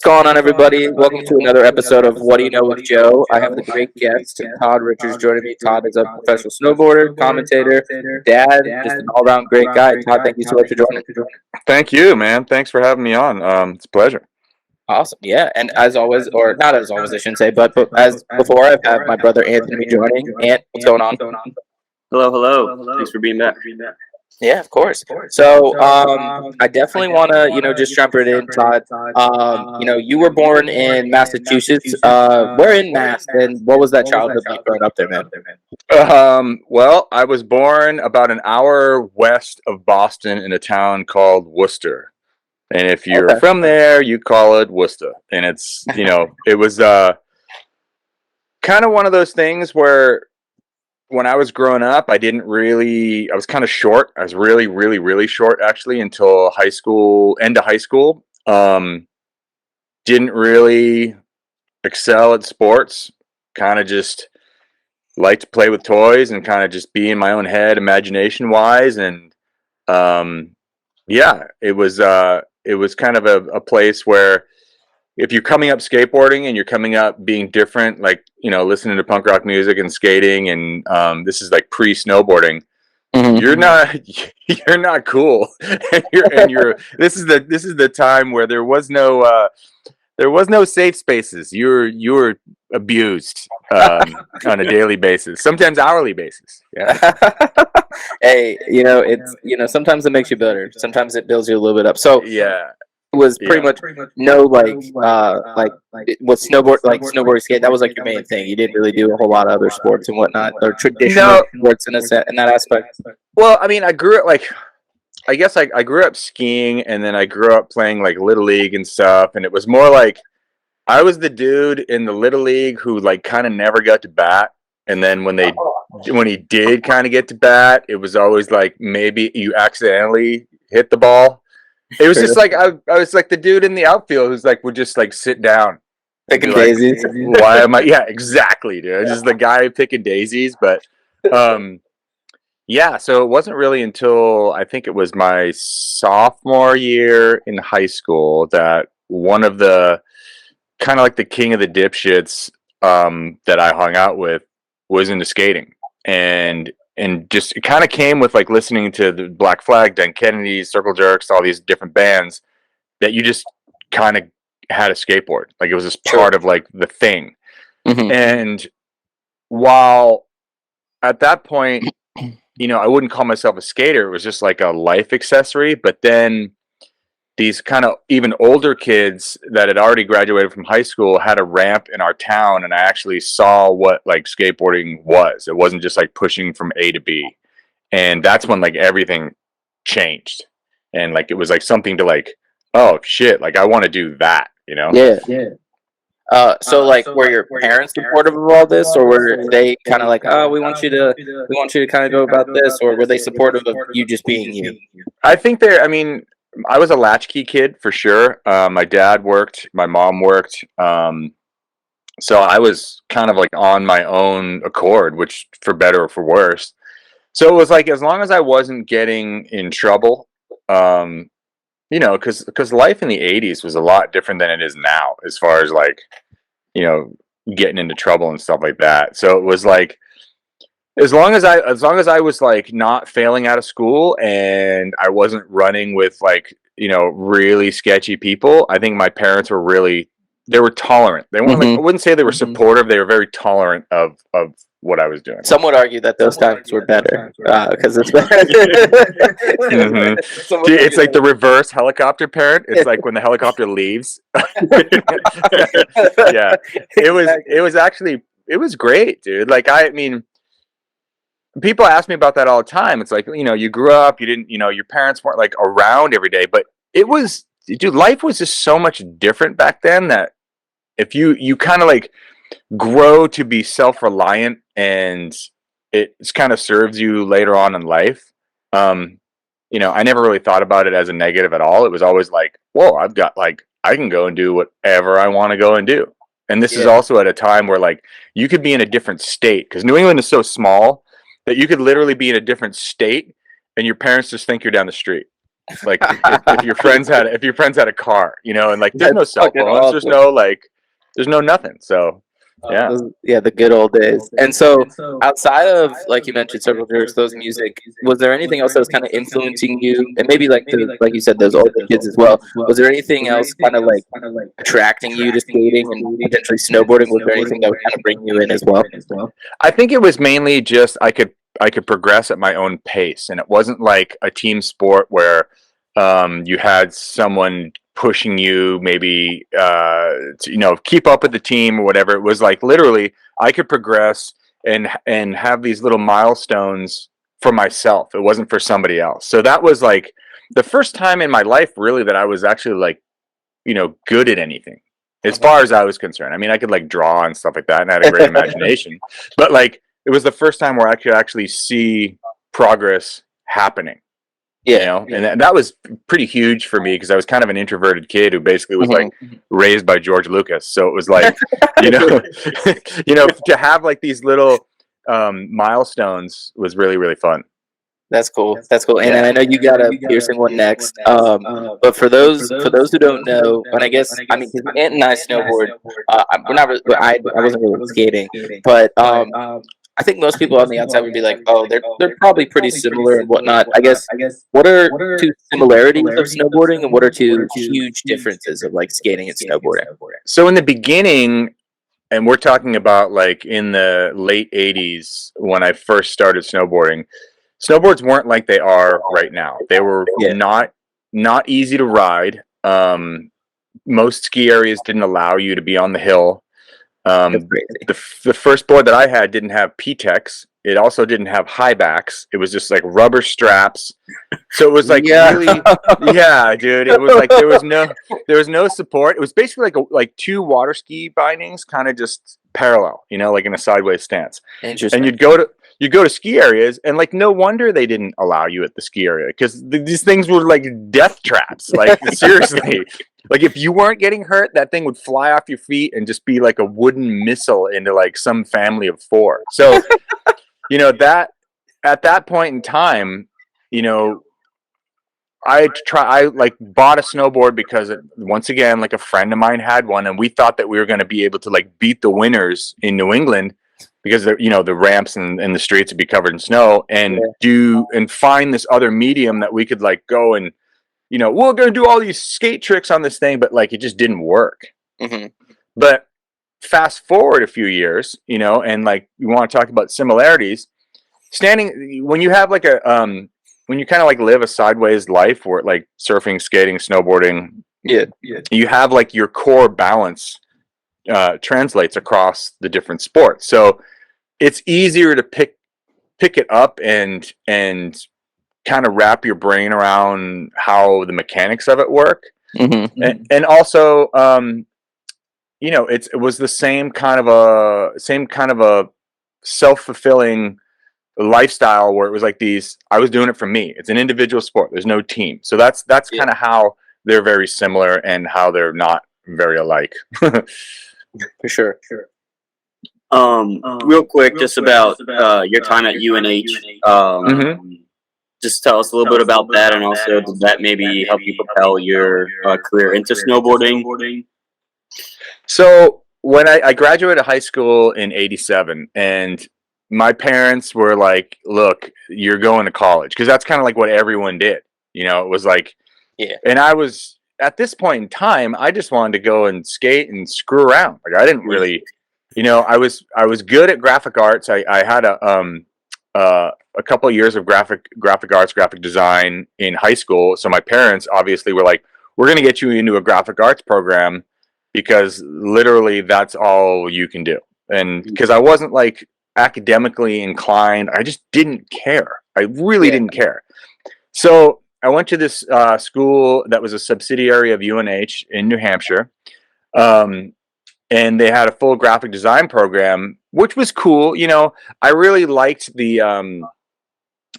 What's going on, everybody? Welcome to another episode of What Do You Know with Joe. I have the great guest, Todd Richards, joining me. Todd is a professional snowboarder, commentator, dad, just an all-around great guy. Todd, thank you so much for joining. Thank you, man. Thanks for having me on. It's a pleasure. Awesome, yeah. And as always, or not as always, I shouldn't say, but as before, I have my brother Anthony joining. Ant, what's going on? Hello. Thanks for being back. Yeah, of course. So, I definitely want to, just jump right in, Todd. You were born in Massachusetts. Where in Mass, and what was that childhood like growing up there, man? Well, I was born about an hour west of Boston in a town called Worcester. And if you're from there, you call it Worcester. And it's, it was kind of one of those things where when I was growing up, I was kind of short. I was really, really, really short, actually, until end of high school. Didn't really excel at sports. Kind of just liked to play with toys and kind of just be in my own head, imagination-wise. And it was kind of a place where if you're coming up skateboarding and you're coming up being different, like, listening to punk rock music and skating, and this is like pre-snowboarding, you're not cool. This is the time where there was no safe spaces. You were abused on a daily basis, sometimes hourly basis. Yeah. Hey, it's sometimes it makes you better. Sometimes it builds you a little bit up. So yeah. It was pretty much no snowboarding, skate. That was like your main thing. You didn't really do a whole lot of other sports and whatnot, or traditional sports in that aspect. Well, I mean, I grew up I grew up skiing, and then I grew up playing like Little League and stuff. And it was more like I was the dude in the Little League who like kind of never got to bat. And then when he did kind of get to bat, it was always like maybe you accidentally hit the ball. It was just like I was like the dude in the outfield who's like would just like sit down picking daisies. Why am I? Yeah, exactly, dude. Just the guy picking daisies. But so it wasn't really until I think it was my sophomore year in high school that one of the kind of like the king of the dipshits that I hung out with was into skating, and just it kind of came with like listening to the Black Flag, Dan Kennedy, Circle Jerks, all these different bands that you just kind of had a skateboard. Like it was just part of like the thing. Mm-hmm. And while at that point, I wouldn't call myself a skater, it was just like a life accessory. But then these kind of even older kids that had already graduated from high school had a ramp in our town, and I actually saw what like skateboarding was. It wasn't just like pushing from A to B. And that's when like everything changed. And like it was like something to like, oh shit, like I want to do that, Yeah. So were your parents supportive of all this, or were they kind of like, oh, we want you to kind of go about this, or were they supportive of you just being you? I think I was a latchkey kid for sure. My dad worked, my mom worked. So I was kind of like on my own accord, which for better or for worse. So it was like, as long as I wasn't getting in trouble, because life in the 80s was a lot different than it is now, as far as like, getting into trouble and stuff like that. So it was like, as long as I was like not failing out of school and I wasn't running with like, really sketchy people, I think my parents were they were tolerant. They weren't like, I wouldn't say they were supportive. They were very tolerant of what I was doing. Some would argue that those times were better because it's It's like the reverse helicopter parent. It's like when the helicopter leaves. Yeah, it was great, dude. Like people ask me about that all the time. It's like, you grew up, you didn't, your parents weren't like around every day, but life was just so much different back then that if you kind of like grow to be self-reliant, and it's kind of serves you later on in life. I never really thought about it as a negative at all. It was always like, whoa, I've got like, I can go and do whatever I want to go and do. And this is also at a time where like you could be in a different state, because New England is so small that you could literally be in a different state and your parents just think you're down the street. Like if your friends had a car, you know, and like there's no That's cell fucking phones, there's no nothing. So yeah. Yeah, the good old days. And so, outside of, like you mentioned, several lyrics, those music, was there anything else that was kind of influencing you? And maybe like you said, those older kids as well. Was there anything else kind of like attracting you to skating and potentially snowboarding? Was there anything that would kind of bring you in as well? I think it was mainly just I could progress at my own pace, and it wasn't like a team sport where you had someone pushing you maybe to, keep up with the team or whatever. It was like literally I could progress and have these little milestones for myself. It wasn't for somebody else. So that was like the first time in my life really that I was actually like, good at anything as far as I was concerned. I mean, I could like draw and stuff like that and I had a great imagination, but like it was the first time where I could actually see progress happening. Yeah. And that was pretty huge for me because I was kind of an introverted kid who basically was like raised by George Lucas. So it was like, to have like these little milestones was really, really fun. That's cool. And I know you got a piercing one next. But for those who don't know, and I mean, because Ant and I snowboard. We're not. I wasn't really skating, but I think most people on the outside would be like, oh, they're probably pretty similar and whatnot. I guess, what are two similarities of snowboarding and what are two huge differences of like skating and snowboarding? So in the beginning, and we're talking about like in the late 80s when I first started snowboarding, snowboards weren't like they are right now. They were not easy to ride. Most ski areas didn't allow you to be on the hill. The first board that I had didn't have P-Tex. It also didn't have high backs. It was just like rubber straps. So it was like really, yeah, dude. It was like there was no support. It was basically like two water ski bindings, kind of just parallel, like in a sideways stance. Interesting. And you go to ski areas, and like no wonder they didn't allow you at the ski area because these things were like death traps. Like seriously, like if you weren't getting hurt, that thing would fly off your feet and just be like a wooden missile into like some family of four. So, that at that point in time, I like bought a snowboard because once again, like a friend of mine had one, and we thought that we were going to be able to like beat the winners in New England. Because the ramps and the streets would be covered in snow, and find this other medium that we could like go and we're gonna do all these skate tricks on this thing, but like it just didn't work. Mm-hmm. But fast forward a few years, and like you want to talk about similarities. When you have like when you kind of like live a sideways life where like surfing, skating, snowboarding, you have like your core balance translates across the different sports. So it's easier to pick it up and kind of wrap your brain around how the mechanics of it work. Mm-hmm. And also, it was the same kind of a self-fulfilling lifestyle where it was like I was doing it for me. It's an individual sport. There's no team. So that's kind of how they're very similar and how they're not very alike. For sure. Real quick, just about your time at UNH. Just tell us a little bit about that, and also did that maybe help you propel your career into snowboarding? So when I graduated high school in '87, and my parents were like, "Look, you're going to college," because that's kind of like what everyone did. It was like, and I was. At this point in time, I just wanted to go and skate and screw around. Like I didn't really, I was good at graphic arts. I had a couple of years of graphic arts, graphic design in high school. So my parents obviously were like, "We're going to get you into a graphic arts program because literally that's all you can do." And because I wasn't like academically inclined, I just didn't care. I really didn't care. So I went to this school that was a subsidiary of UNH in New Hampshire, and they had a full graphic design program, which was cool. I really liked the,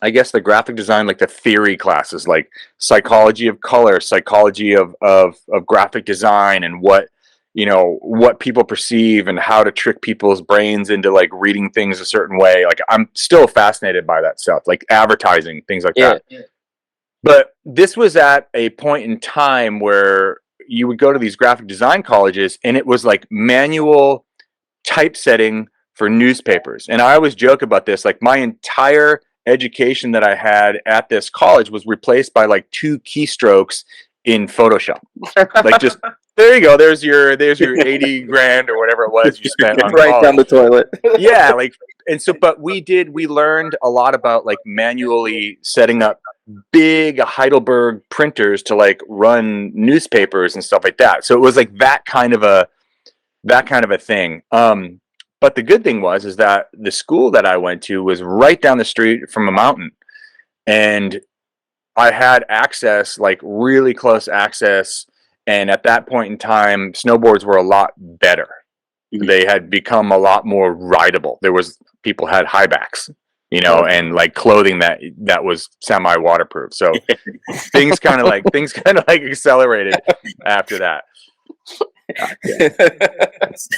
I guess the graphic design, like the theory classes, like psychology of color, psychology of graphic design, and what people perceive and how to trick people's brains into like reading things a certain way. Like I'm still fascinated by that stuff, like advertising, things like that. Yeah. But this was at a point in time where you would go to these graphic design colleges and it was like manual typesetting for newspapers. And I always joke about this, like my entire education that I had at this college was replaced by like 2 keystrokes in Photoshop. Like just there you go. There's your 80 grand or whatever it was you spent on Right college. down the toilet. Yeah, like, and so but we learned a lot about like manually setting up big Heidelberg printers to like run newspapers and stuff like that. So it was like that kind of a thing. But the good thing is that the school that I went to was right down the street from a mountain, and I had access, like really close access. And at that point in time, snowboards were a lot better. Mm-hmm. They had become a lot more rideable. People had high backs, you know, and like clothing that was semi waterproof. So things kind of like accelerated after that.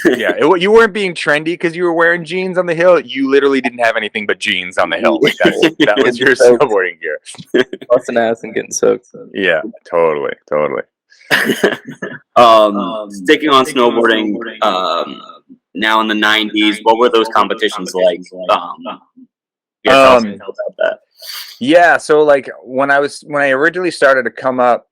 Yeah, you weren't being trendy because you were wearing jeans on the hill. You literally didn't have anything but jeans on the hill. Like that was your snowboarding gear. Busting ass and getting soaked. Yeah, totally. Sticking on snowboarding, now in the 90s, what were those competitions like? Tell us about that. Yeah, so like when I originally started to come up,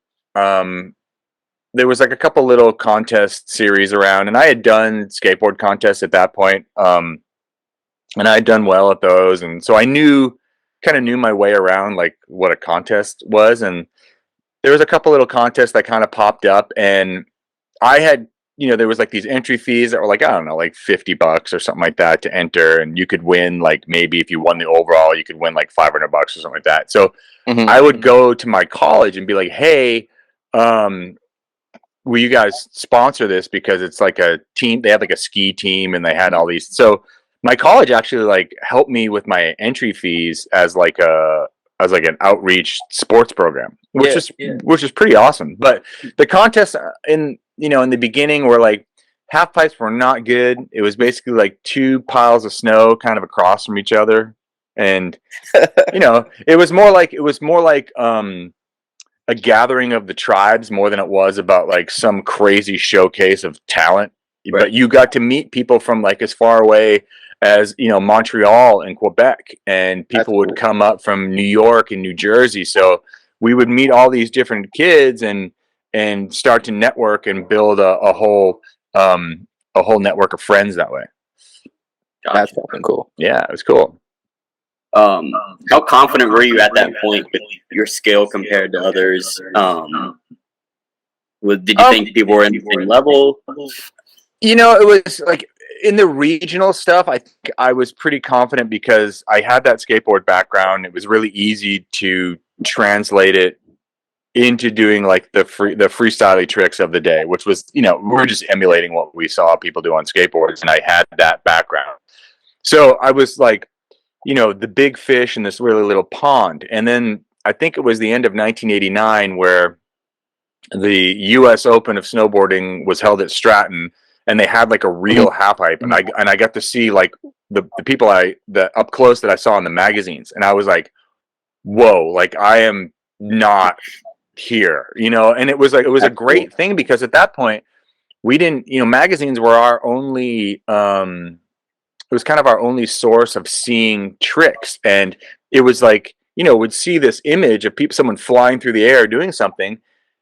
there was like a couple little contest series around, and I had done skateboard contests at that point, and I had done well at those, and so I kind of knew my way around like what a contest was, and there was a couple little contests that kind of popped up, and I had, there was like these entry fees that were like, I don't know, like $50 or something like that to enter, and you could win, like maybe if you won the overall, you could win like $500 or something like that. So I would go to my college and be like, hey, will you guys sponsor this, because it's like a team, they had like a ski team and they had all these. So my college actually like helped me with my entry fees as like an outreach sports program, which is pretty awesome. But the contests in the beginning were like, half pipes were not good. It was basically like 2 piles of snow kind of across from each other. And, it was more like a gathering of the tribes more than it was about like some crazy showcase of talent. Right. But you got to meet people from like as far away as, Montreal and Quebec, and people would come up from New York and New Jersey. So we would meet all these different kids and start to network and build a whole network of friends that way. Gotcha. That's fucking cool. Yeah, it was cool. How confident were you at that point with your skill compared to others? Did you think people were in the same level? It was like in the regional stuff, I think I was pretty confident because I had that skateboard background. It was really easy to translate it into doing like the freestyle tricks of the day, which was, we're just emulating what we saw people do on skateboards, and I had that background. So I was like, the big fish in this really little pond. And then I think it was the end of 1989 where the U.S. Open of snowboarding was held at Stratton, and they had like a real half pipe, and I got to see like the people up close that I saw in the magazines, and I was like, whoa, like I am not here, and it was a great thing, because at that point we didn't, magazines were our only it was kind of our only source of seeing tricks. And it was like, we'd see this image of someone flying through the air doing something,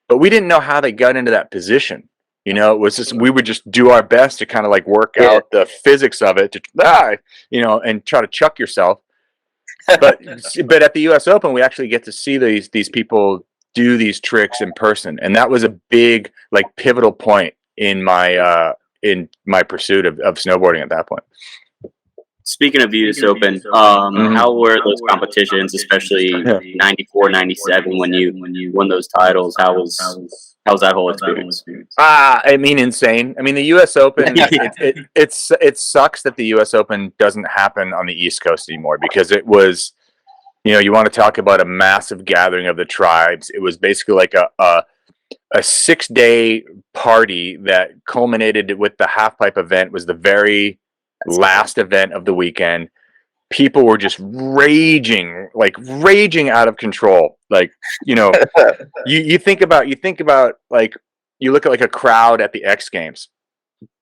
but we didn't know how they got into that position. It was just, we would just do our best to kind of like work out the physics of it and try to chuck yourself. But at the US Open, we actually get to see these people do these tricks in person. And that was a big, like, pivotal point in my pursuit of snowboarding at that point. Speaking of US Open, how were those competitions, especially 94, 97, when you won those titles? How was that whole experience? I mean, insane. I mean, the US Open, it sucks that the US Open doesn't happen on the East Coast anymore, because it was, you want to talk about a massive gathering of the tribes. It was basically like a 6-day party that culminated with the half pipe event. Was the very last event of the weekend. people were just raging out of control. Like, you know, you think about like, you look at like a crowd at the X Games,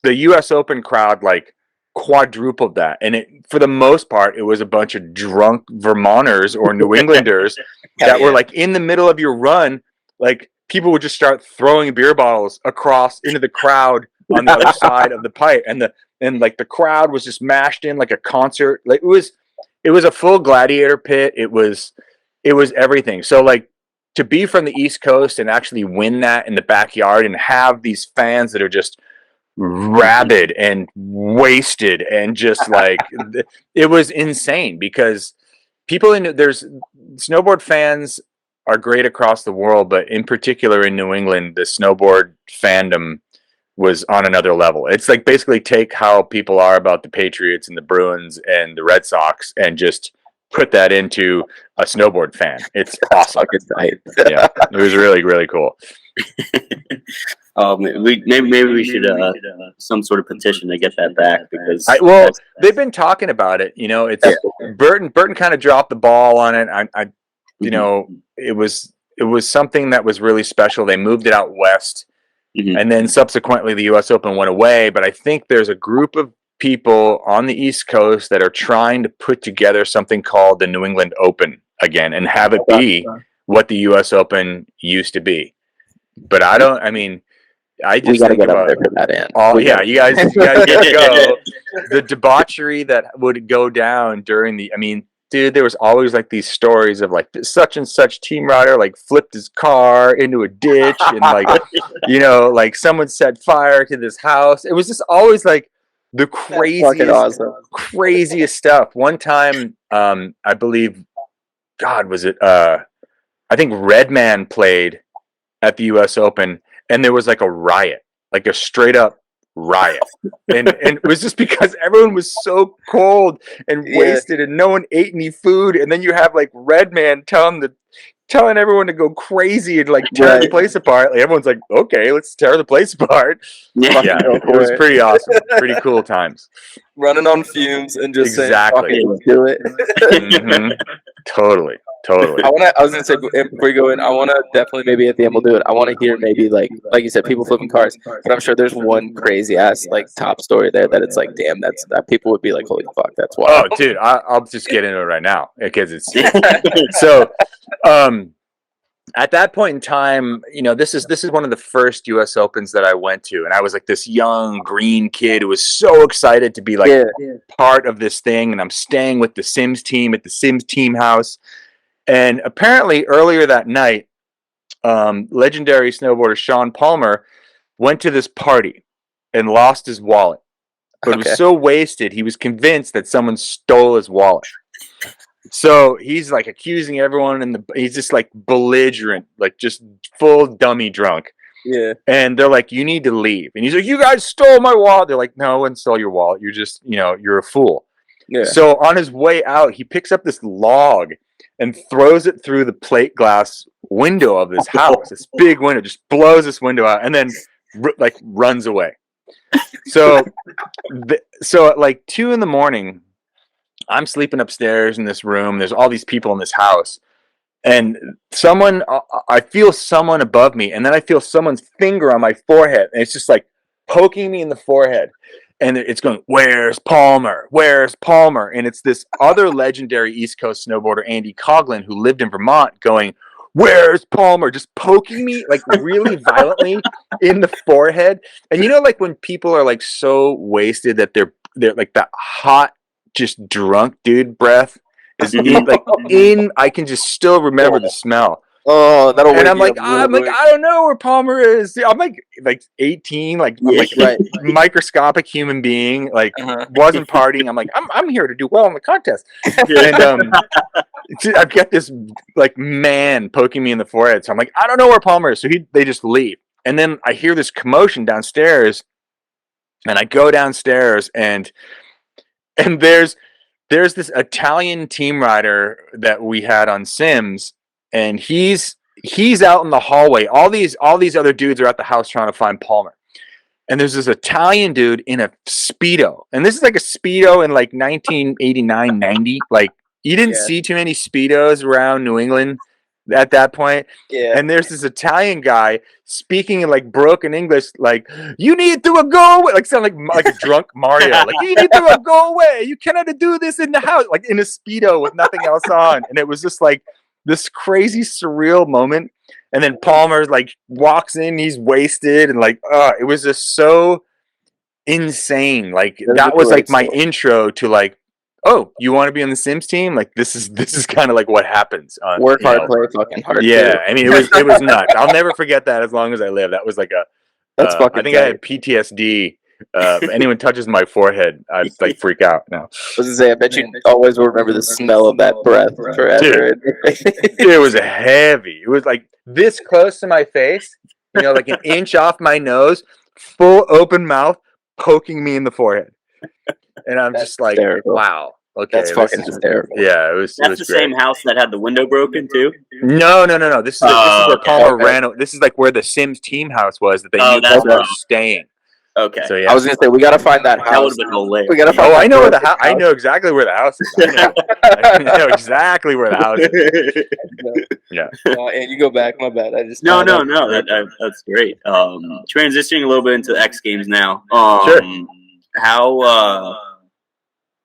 the US Open crowd like quadrupled that, and for the most part it was a bunch of drunk Vermonters or New Englanders that were like in the middle of your run. Like, people would just start throwing beer bottles across into the crowd on the other side of the pipe, and like the crowd was just mashed in like a concert. Like, it was a full gladiator pit. It was everything. So like, to be from the East Coast and actually win that in the backyard and have these fans that are just rabid and wasted and just like, it was insane, because there's snowboard fans are great across the world, but in particular in New England, the snowboard fandom was on another level. It's like, basically take how people are about the Patriots and the Bruins and the Red Sox and just put that into a snowboard fan. It's awesome. Yeah, it was really, really cool. Maybe we should some sort of petition to get that back, because they've been talking about it. You know, it's Burton kind of dropped the ball on it. You know, it was something that was really special. They moved it out west, and then subsequently the US Open went away. But I think there's a group of people on the East Coast that are trying to put together something called the New England Open again and have it be what the US Open used to be. But I just gotta get up there for that end. Oh yeah, you guys get to go. The debauchery that would go down during dude, there was always like these stories of like such and such team rider like flipped his car into a ditch, and like, you know, like someone set fire to this house. It was just always like the craziest stuff. One time, I believe, God, was it? I think Redman played at the US Open, and there was like a riot, like a straight up riot, and it was just because everyone was so cold and wasted, and no one ate any food. And then you have like Redman telling everyone to go crazy and like tear the place apart. Like, everyone's like, okay, let's tear the place apart. Yeah, it was pretty awesome. Pretty cool times. Running on fumes and just exactly saying, let's do it. Totally. I was gonna say, before you go in, I want to definitely, maybe at the end we'll do it. I want to hear maybe like you said, people flipping cars, but I'm sure there's one crazy ass like top story there that it's like, damn, that people would be like, holy fuck, that's wild. Oh, dude, I'll just get into it right now, because it's so. At that point in time, you know, this is one of the first US Opens that I went to, and I was like this young green kid who was so excited to be like part of this thing, and I'm staying with the Sims team at the Sims team house. And apparently earlier that night, legendary snowboarder Sean Palmer went to this party and lost his wallet, but was so wasted he was convinced that someone stole his wallet. So he's like accusing everyone, and he's just like belligerent, like just full dummy drunk. Yeah. And they're like, you need to leave. And he's like, you guys stole my wallet. They're like, no, I wouldn't steal your wallet. You're just, you know, you're a fool. Yeah. So on his way out, he picks up this log and throws it through the plate glass window of his house. This big window, just blows this window out, and then like runs away. So, so at like 2 a.m, I'm sleeping upstairs in this room. There's all these people in this house, and I feel someone above me, and then I feel someone's finger on my forehead, and it's just like poking me in the forehead, and it's going, "Where's Palmer? Where's Palmer?" And it's this other legendary East Coast snowboarder, Andy Coughlin, who lived in Vermont, going, "Where's Palmer?" Just poking me like really violently in the forehead. And you know, like when people are like so wasted that they're like that hot, just drunk dude breath is I can just still remember the smell. Oh, that'll. And I'm like, I don't know where Palmer is. I'm like 18, like I'm like microscopic human being, like wasn't partying. I'm like, I'm here to do well in the contest. And I've got this like man poking me in the forehead. So I'm like, I don't know where Palmer is. So they just leave. And then I hear this commotion downstairs, and I go downstairs, and there's this Italian team rider that we had on Sims, and he's out in the hallway. All these other dudes are at the house trying to find Palmer. and there's this Italian dude in a Speedo. And this is like a Speedo in like 1989, 90. Like, you didn't see too many Speedos around New England at that point. Yeah. And there's this Italian guy speaking in like broken English, like, you need to go away. Like, sound like a drunk Mario. Like, you need to go away. You cannot do this in the house. Like, in a Speedo with nothing else on. And it was just like this crazy surreal moment. And then Palmer like walks in, he's wasted, and like, it was just so insane. Like, that was like my intro to like, oh, you want to be on the Sims team? Like, this is kind of like what happens. Work hard, play fucking hard. Yeah, too. I mean, it was nuts. I'll never forget that as long as I live. That was like That's fucking. I think I had PTSD. If anyone touches my forehead, I'd like freak out now. I was gonna say, I bet you always will remember the smell of that breath forever. It was heavy. It was like this close to my face, like an inch off my nose, full open mouth, poking me in the forehead. And I'm just like, hysterical. Wow. Okay, that's fucking hysterical. Yeah, it was. That's it was the great. same house that had the window broken too. No. This is where Palmer okay. ran. This is like where the Sims team house was that they knew that's Palmer right. was staying. Okay. So yeah. I was gonna say we gotta find that house. That would have been hilarious. We gotta find. I know where the house. I know exactly where the house is. I know exactly where the house is. Yeah. And you go back. My bad. I just No. That's great. Transitioning a little bit into the X Games now. Sure.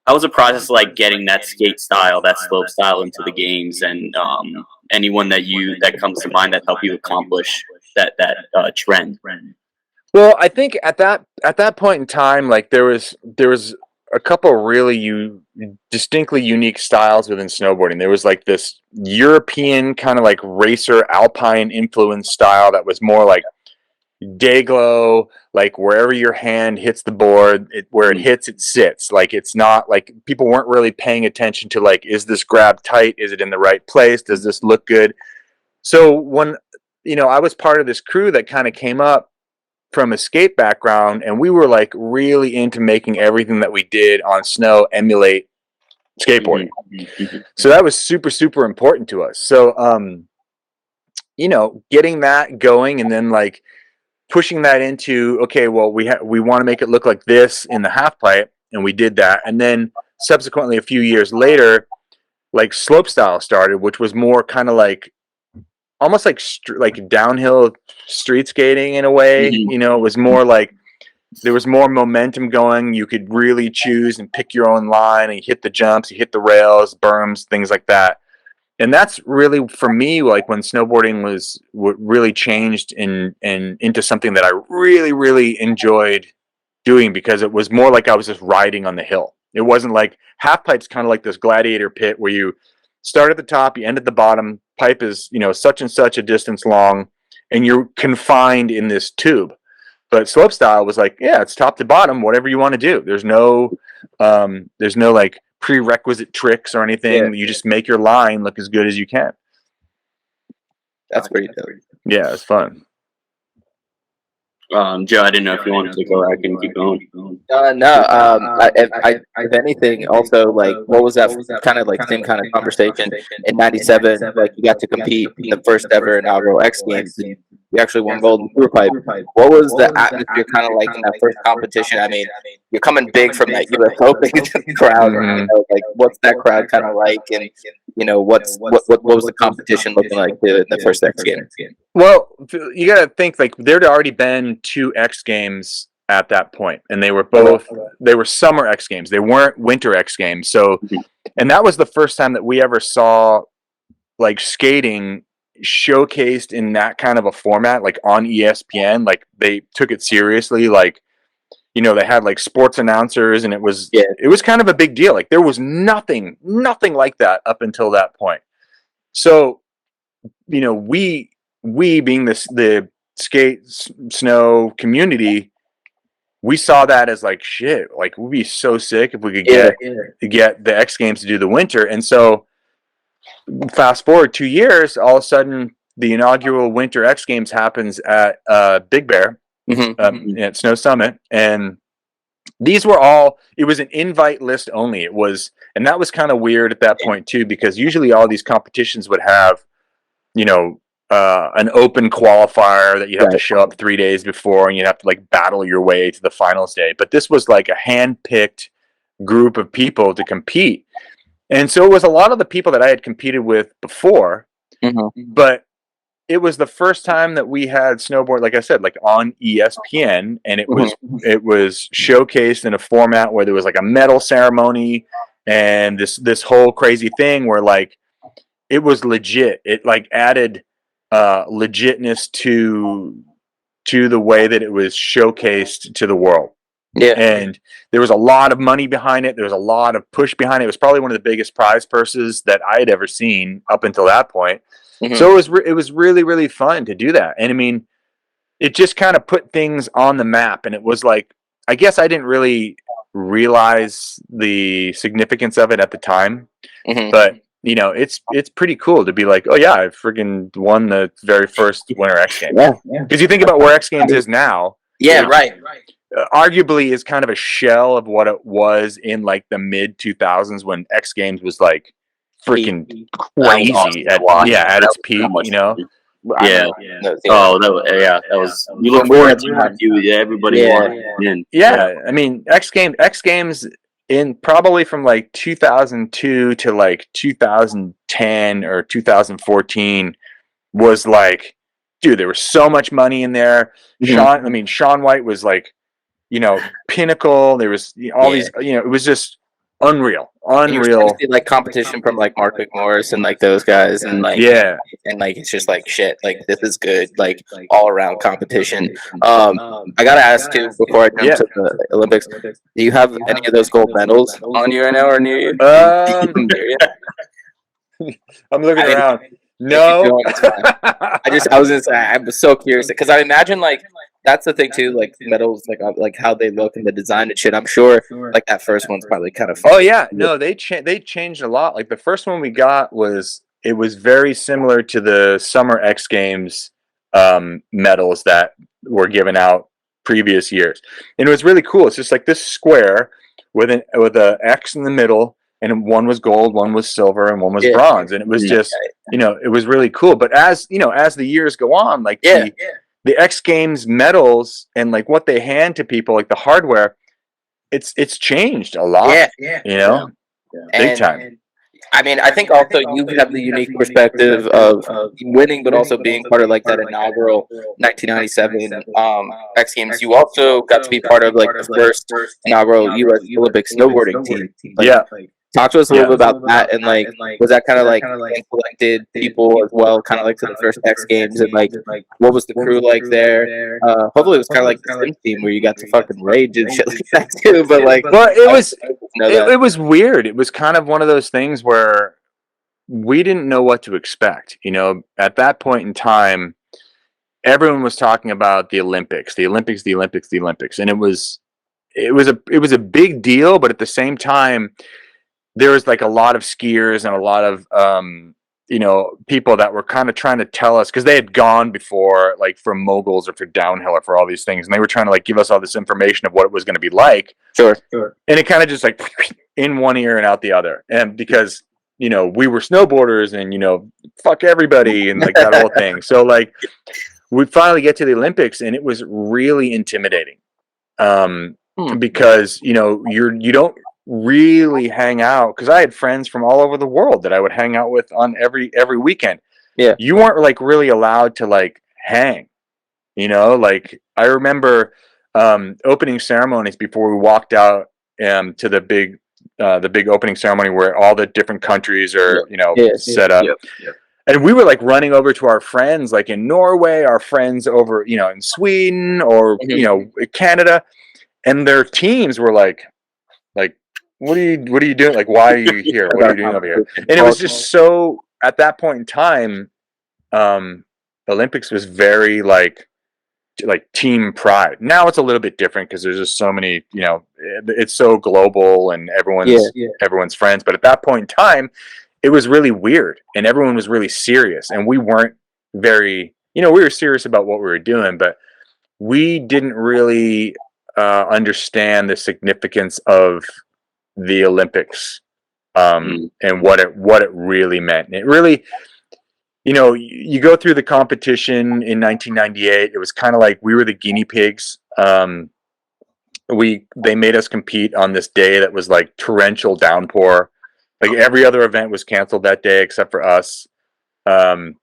How was the process like getting that skate style, that slope style into the games, and anyone that comes to mind that helped you accomplish that trend? Well, I think at that point in time, like there was a couple really distinctly unique styles within snowboarding. There was like this European kind of like racer alpine influence style that was more like day glow, like wherever your hand hits the board, where it hits, it sits. Like, it's not like people weren't really paying attention to like, is this grab tight? Is it in the right place? Does this look good? So when I was part of this crew that kind of came up from a skate background, and we were like really into making everything that we did on snow emulate skateboarding. So that was super, super important to us. So, getting that going, and then like pushing that into, okay, well, we want to make it look like this in the half pipe, and we did that. And then subsequently, a few years later, like slopestyle started, which was more kind of like almost like downhill street skating in a way. It was more like there was more momentum going. You could really choose and pick your own line, and you hit the jumps, you hit the rails, berms, things like that. And that's really, for me, like when snowboarding was what really changed and into something that I really, really enjoyed doing, because it was more like I was just riding on the hill. It wasn't like half pipe's kind of like this gladiator pit where you start at the top, you end at the bottom. Pipe is, such and such a distance long, and you're confined in this tube. But slopestyle was like, yeah, it's top to bottom, whatever you want to do. There's no like prerequisite tricks or anything. Yeah. You just make your line look as good as you can. That's pretty dope. Yeah, it's fun. Joe, I didn't know if you wanted to go. I can keep going. If anything, also, like, what was that kind of like same kind of conversation in '97? Like, you got to compete in the first ever inaugural X Games. And you actually won gold in the pipe. What was the atmosphere kind of like in that first competition? I mean, you're coming big from that US Open crowd. Like, what's that crowd kind of like? And what was the competition looking like in the first X Games? Well, you got to think, like, there'd already been 2 X Games at that point, and they were summer X Games. They weren't winter X Games. So, and that was the first time that we ever saw like skating showcased in that kind of a format, like on ESPN. Like, they took it seriously. Like, they had like sports announcers, and it was kind of a big deal. Like, there was nothing like that up until that point. So, we being the skate snow community, we saw that as like, shit, like, we'd be so sick if we could get the X Games to do the winter. And so fast forward 2 years, all of a sudden the inaugural winter X Games happens at Big Bear at Snow Summit. And these were all, it was an invite list only. It was, and that was kind of weird at that point too, because usually all these competitions would have, an open qualifier that you have to show up 3 days before, and you have to like battle your way to the finals day. But this was like a hand-picked group of people to compete. And so it was a lot of the people that I had competed with before, but it was the first time that we had snowboard, like I said, like on ESPN, and it was showcased in a format where there was like a medal ceremony and this whole crazy thing where like it was legit. It like added legitness to the way that it was showcased to the world. Yeah. And there was a lot of money behind it. There was a lot of push behind it. It was probably one of the biggest prize purses that I had ever seen up until that point. So it was really, really fun to do that. And I mean, it just kind of put things on the map. And it was like, I guess I didn't really realize the significance of it at the time, but you know, it's pretty cool to be like, oh yeah, I freaking won the very first Winter X Games. Because you think about where X Games is now. Yeah, right. Arguably is kind of a shell of what it was in like the mid 2000s when X Games was like freaking crazy at its peak, you know. Yeah. Oh, that was. You look forward to it. Everybody wanted. Yeah, I mean, X Games in probably from like 2002 to like 2010 or 2014 was like, dude, there was so much money in there. Shaun White was like, you know, pinnacle. There was all these, you know, it was just unreal. And you see like competition from like Mark McMorris and like those guys, and like and like it's just like shit. Like this is good. Like all around competition. I gotta ask too before I jump to the Olympics. Do you have any of those gold medals on you right now or near you? I'm looking around. No, I was gonna say I was so curious because I imagine like that's the thing too, like medals, like how they look and the design and shit. I'm sure like that first one's probably kind of fun. Oh yeah, no, they changed a lot. Like the first one we got was very similar to the Summer X Games medals that were given out previous years, and it was really cool. It's just like this square with a X in the middle. And one was gold, one was silver, and one was bronze. And it was just, you know, it was really cool. But as, you know, as the years go on, like the X Games medals and like what they hand to people, like the hardware, it's changed a lot. You know, big time. I mean, I think also you have the unique perspective of winning, but also being part of like that inaugural 1997 X Games. You also got to be part of like the first inaugural U.S. Olympic snowboarding team. Talk to us a little bit about that, and like, was that kind of like collected people as well, kind of like to the first X Games, and like, what was the crew like there? Hopefully, it was kind of like the Sims team where you got to fucking rage and shit like that too. But like, well, it was weird. It was kind of one of those things where we didn't know what to expect. You know, at that point in time, everyone was talking about the Olympics, and it was a big deal, but at the same time, there was like a lot of skiers and a lot of you know, people that were kind of trying to tell us, because they had gone before, like for moguls or for downhill or for all these things, and they were trying to like give us all this information of what it was going to be like. Sure. And it kind of just like in one ear and out the other, and because, you know, we were snowboarders and, you know, fuck everybody and like that whole thing. So like we finally get to the Olympics and it was really intimidating, because, you know, you don't really hang out, because I had friends from all over the world that I would hang out with on every weekend. Yeah, you weren't like really allowed to like hang, you know. Like I remember opening ceremonies before we walked out to the big opening ceremony where all the different countries are set up. And we were like running over to our friends like in Norway, our friends over, you know, in Sweden or you know, Canada, and their teams were like what are you doing? Like, why are you here? What are you doing over here? And it was just so, at that point in time, Olympics was very like team pride. Now it's a little bit different because there's just so many, you know, it's so global and everyone's friends. But at that point in time, it was really weird and everyone was really serious, and we weren't very, you know, we were serious about what we were doing, but we didn't really understand the significance of the Olympics and what it really meant. And it really, you go through the competition in 1998. It was kind of like we were the guinea pigs. They made us compete on this day that was like torrential downpour. Like every other event was canceled that day except for us. I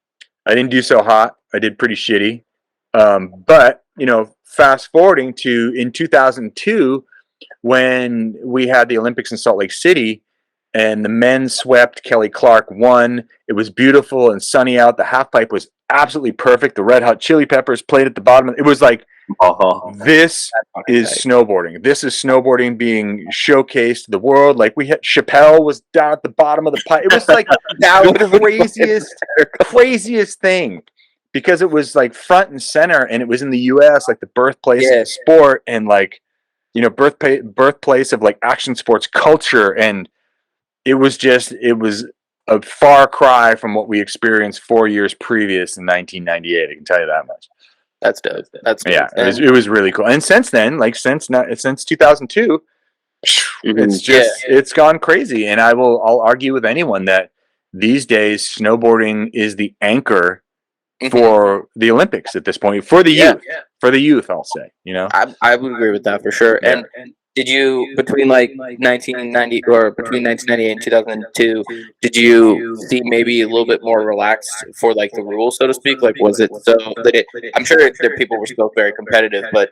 didn't do so hot. I did pretty shitty. But fast forwarding to in 2002, when we had the Olympics in Salt Lake City, and the men swept. Kelly Clark won. It was beautiful and sunny out. The half pipe was absolutely perfect. The Red Hot Chili Peppers played at the bottom. It was like, this is snowboarding. This is snowboarding being showcased to the world. Like Chappelle was down at the bottom of the pipe. It was like the craziest thing, because it was like front and center, and it was in the U.S., like the birthplace of the sport, and like birthplace of like action sports culture. And it was a far cry from what we experienced 4 years previous in 1998. I can tell you that much. That's dope. That's dope. Yeah, it was really cool. And since then, like since 2002, it's gone crazy. And I'll argue with anyone that these days snowboarding is the anchor for the Olympics at this point, for the youth. For the youth, I'll say. I would agree with that for sure. And did you, between like 1990 or between 1998 and 2002, did you see maybe a little bit more relaxed for like the rules, so to speak? Like, was it so that I'm sure that people were still very competitive, but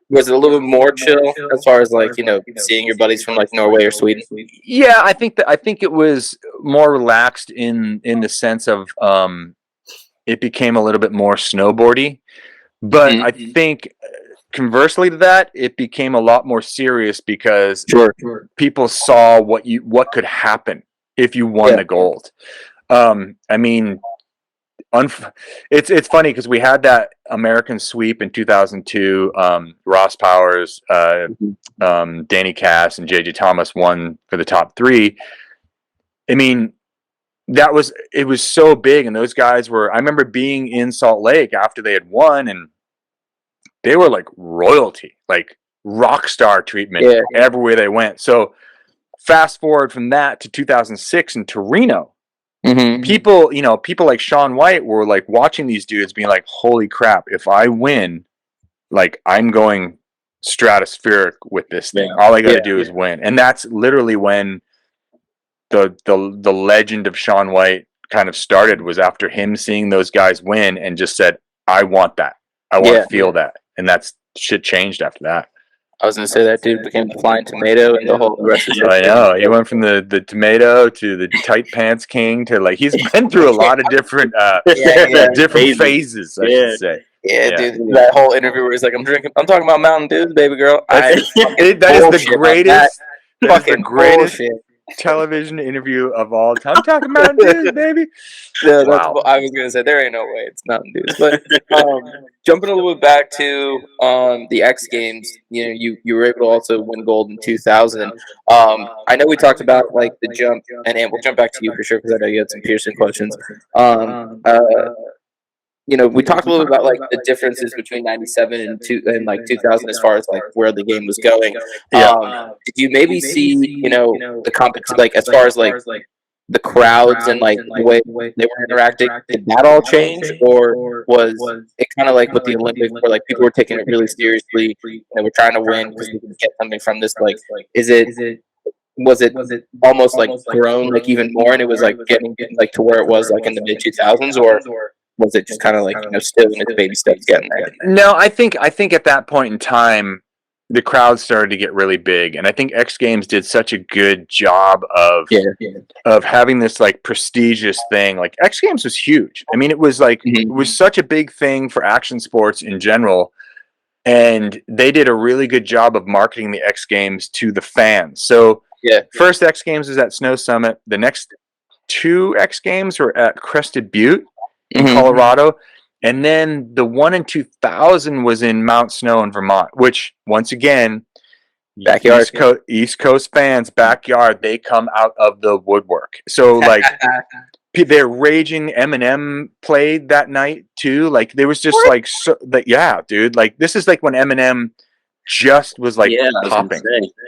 was it a little bit more chill as far as like seeing your buddies from like Norway or Sweden? Yeah, I think it was more relaxed in the sense of it became a little bit more snowboardy, but I think conversely to that, it became a lot more serious, because people saw what could happen if you won the gold. I mean, it's funny because we had that American sweep in 2002. Ross Powers, Danny Cass, and JJ Thomas won for the top three. I mean, it was so big, and those guys were. I remember being in Salt Lake after they had won, and they were like royalty, like rock star treatment everywhere they went. So fast forward from that to 2006 in Torino. People like Shaun White were like watching these dudes being like, holy crap, if I win, like I'm going stratospheric with this thing. All I got to do is win. And that's literally when the legend of Shaun White kind of started, was after him seeing those guys win and just said, I want that. I want to feel that. And that's shit changed after that. I was going to say that dude became the flying tomato, and the whole rest of I know. He went from the tomato to the tight pants king to like, he's been through a lot of different different phases, I should say. Yeah, dude. That whole interview where he's like, I'm talking about Mountain Dew, baby girl. That is the greatest fucking greatest television interview of all time. I'm talking Mountain Dew, baby. Yeah, I was gonna say there ain't no way it's Mountain Dew. But jumping a little bit back to the X Games, you were able to also win gold in 2000. I know we talked about like the jump, and we'll jump back to you for sure because I know you had some piercing questions. We talked a little bit about like the differences between 97 and like 2000 as far as like where the game was going. Did you maybe see, the competition, like as far as like the crowds and like the way they were interacting, did that all change, or was it kind of like with the Olympics where like people were taking it really seriously and they were trying to win because they could get something from this? Like, was it almost like grown like even more, and it was like getting like to where it was like in the mid 2000s, or was it just kind of like still in its baby steps getting there? No, I think at that point in time, the crowd started to get really big, and I think X Games did such a good job of having this like prestigious thing. Like X Games was huge. I mean, it was like it was such a big thing for action sports in general, and they did a really good job of marketing the X Games to the fans. So first X Games was at Snow Summit. The next two X Games were at Crested Butte in Colorado, and then the one in 2000 was in Mount Snow in Vermont, which once again, backyard East Coast fans, backyard, they come out of the woodwork. So like they're raging. Eminem played that night too. Like there was just like dude, like this is like when Eminem just was like popping.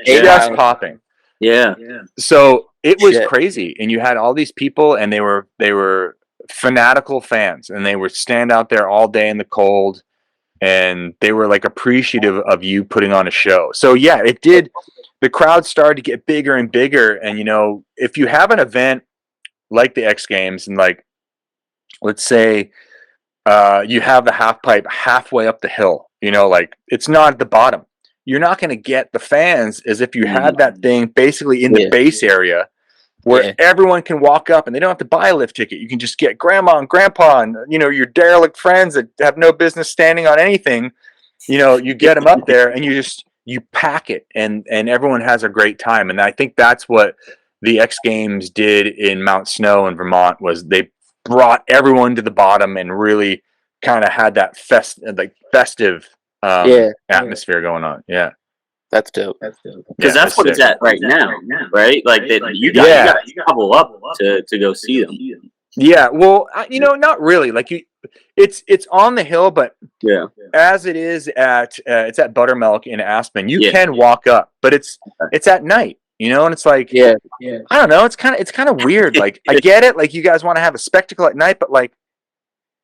Just popping. Yeah. So it was crazy, and you had all these people, and they were fanatical fans, and they would stand out there all day in the cold, and they were like appreciative of you putting on a show. So yeah, it did. The crowd started to get bigger and bigger, and if you have an event like the X Games, and like, let's say you have the half pipe halfway up the hill, like it's not at the bottom. You're not going to get the fans as if you had that thing basically in the base area where everyone can walk up and they don't have to buy a lift ticket. You can just get grandma and grandpa and, your derelict friends that have no business standing on anything. You get them up there and you pack it and everyone has a great time. And I think that's what the X Games did in Mount Snow in Vermont, was they brought everyone to the bottom and really kind of had that festive atmosphere going on. Yeah. That's dope. Because that's what it's at right now, right? Like you got to travel up to go see them. Yeah, well, not really. Like it's on the hill, but as it is it's at Buttermilk in Aspen. You can walk up, but it's at night, and it's like I don't know. It's kind of weird. Like I get it. Like you guys want to have a spectacle at night, but like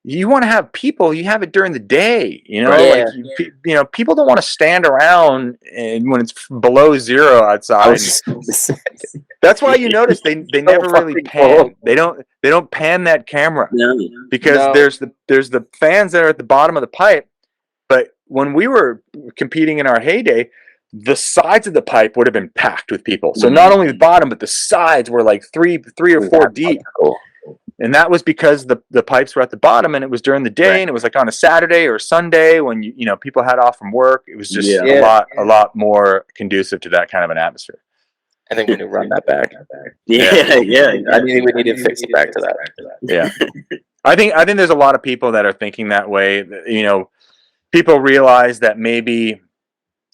you want to have people. You have it during the day, people don't want to stand around and when it's below zero outside. That's why you notice they never really pan. They don't pan that camera because there's the fans that are at the bottom of the pipe. But when we were competing in our heyday, the sides of the pipe would have been packed with people. So not only the bottom, but the sides were like three or four deep. And that was because the pipes were at the bottom, and it was during the day, and it was like on a Saturday or a Sunday when people had off from work. It was just a lot more conducive to that kind of an atmosphere. I think we need to run that back. Yeah. I think we need to fix it back to that. Yeah. I think there's a lot of people that are thinking that way. People realize that maybe,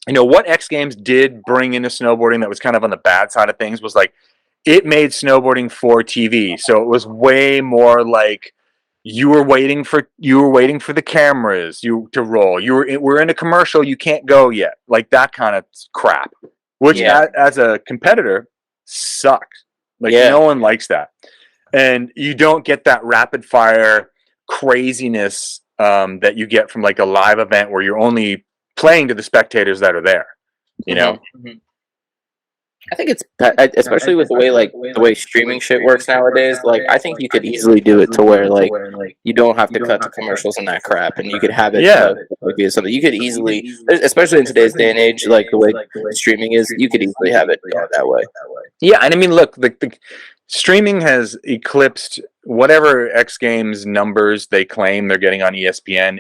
what X Games did bring into snowboarding that was kind of on the bad side of things was like, it made snowboarding for TV. So it was way more like you were waiting for the cameras to roll. We're in a commercial, you can't go yet. Like that kind of crap. Which as a competitor sucks. Like no one likes that. And you don't get that rapid fire craziness that you get from like a live event where you're only playing to the spectators that are there. Mm-hmm. I think it's especially with the way streaming shit works nowadays. Like I think you could easily do it to where like you don't have to cut to commercials and that crap, and you could have it be something you could easily, especially in today's day and age, like the way streaming is, you could easily have it go that way. Yeah, and I mean, look, the streaming has eclipsed whatever X Games numbers they claim they're getting on ESPN.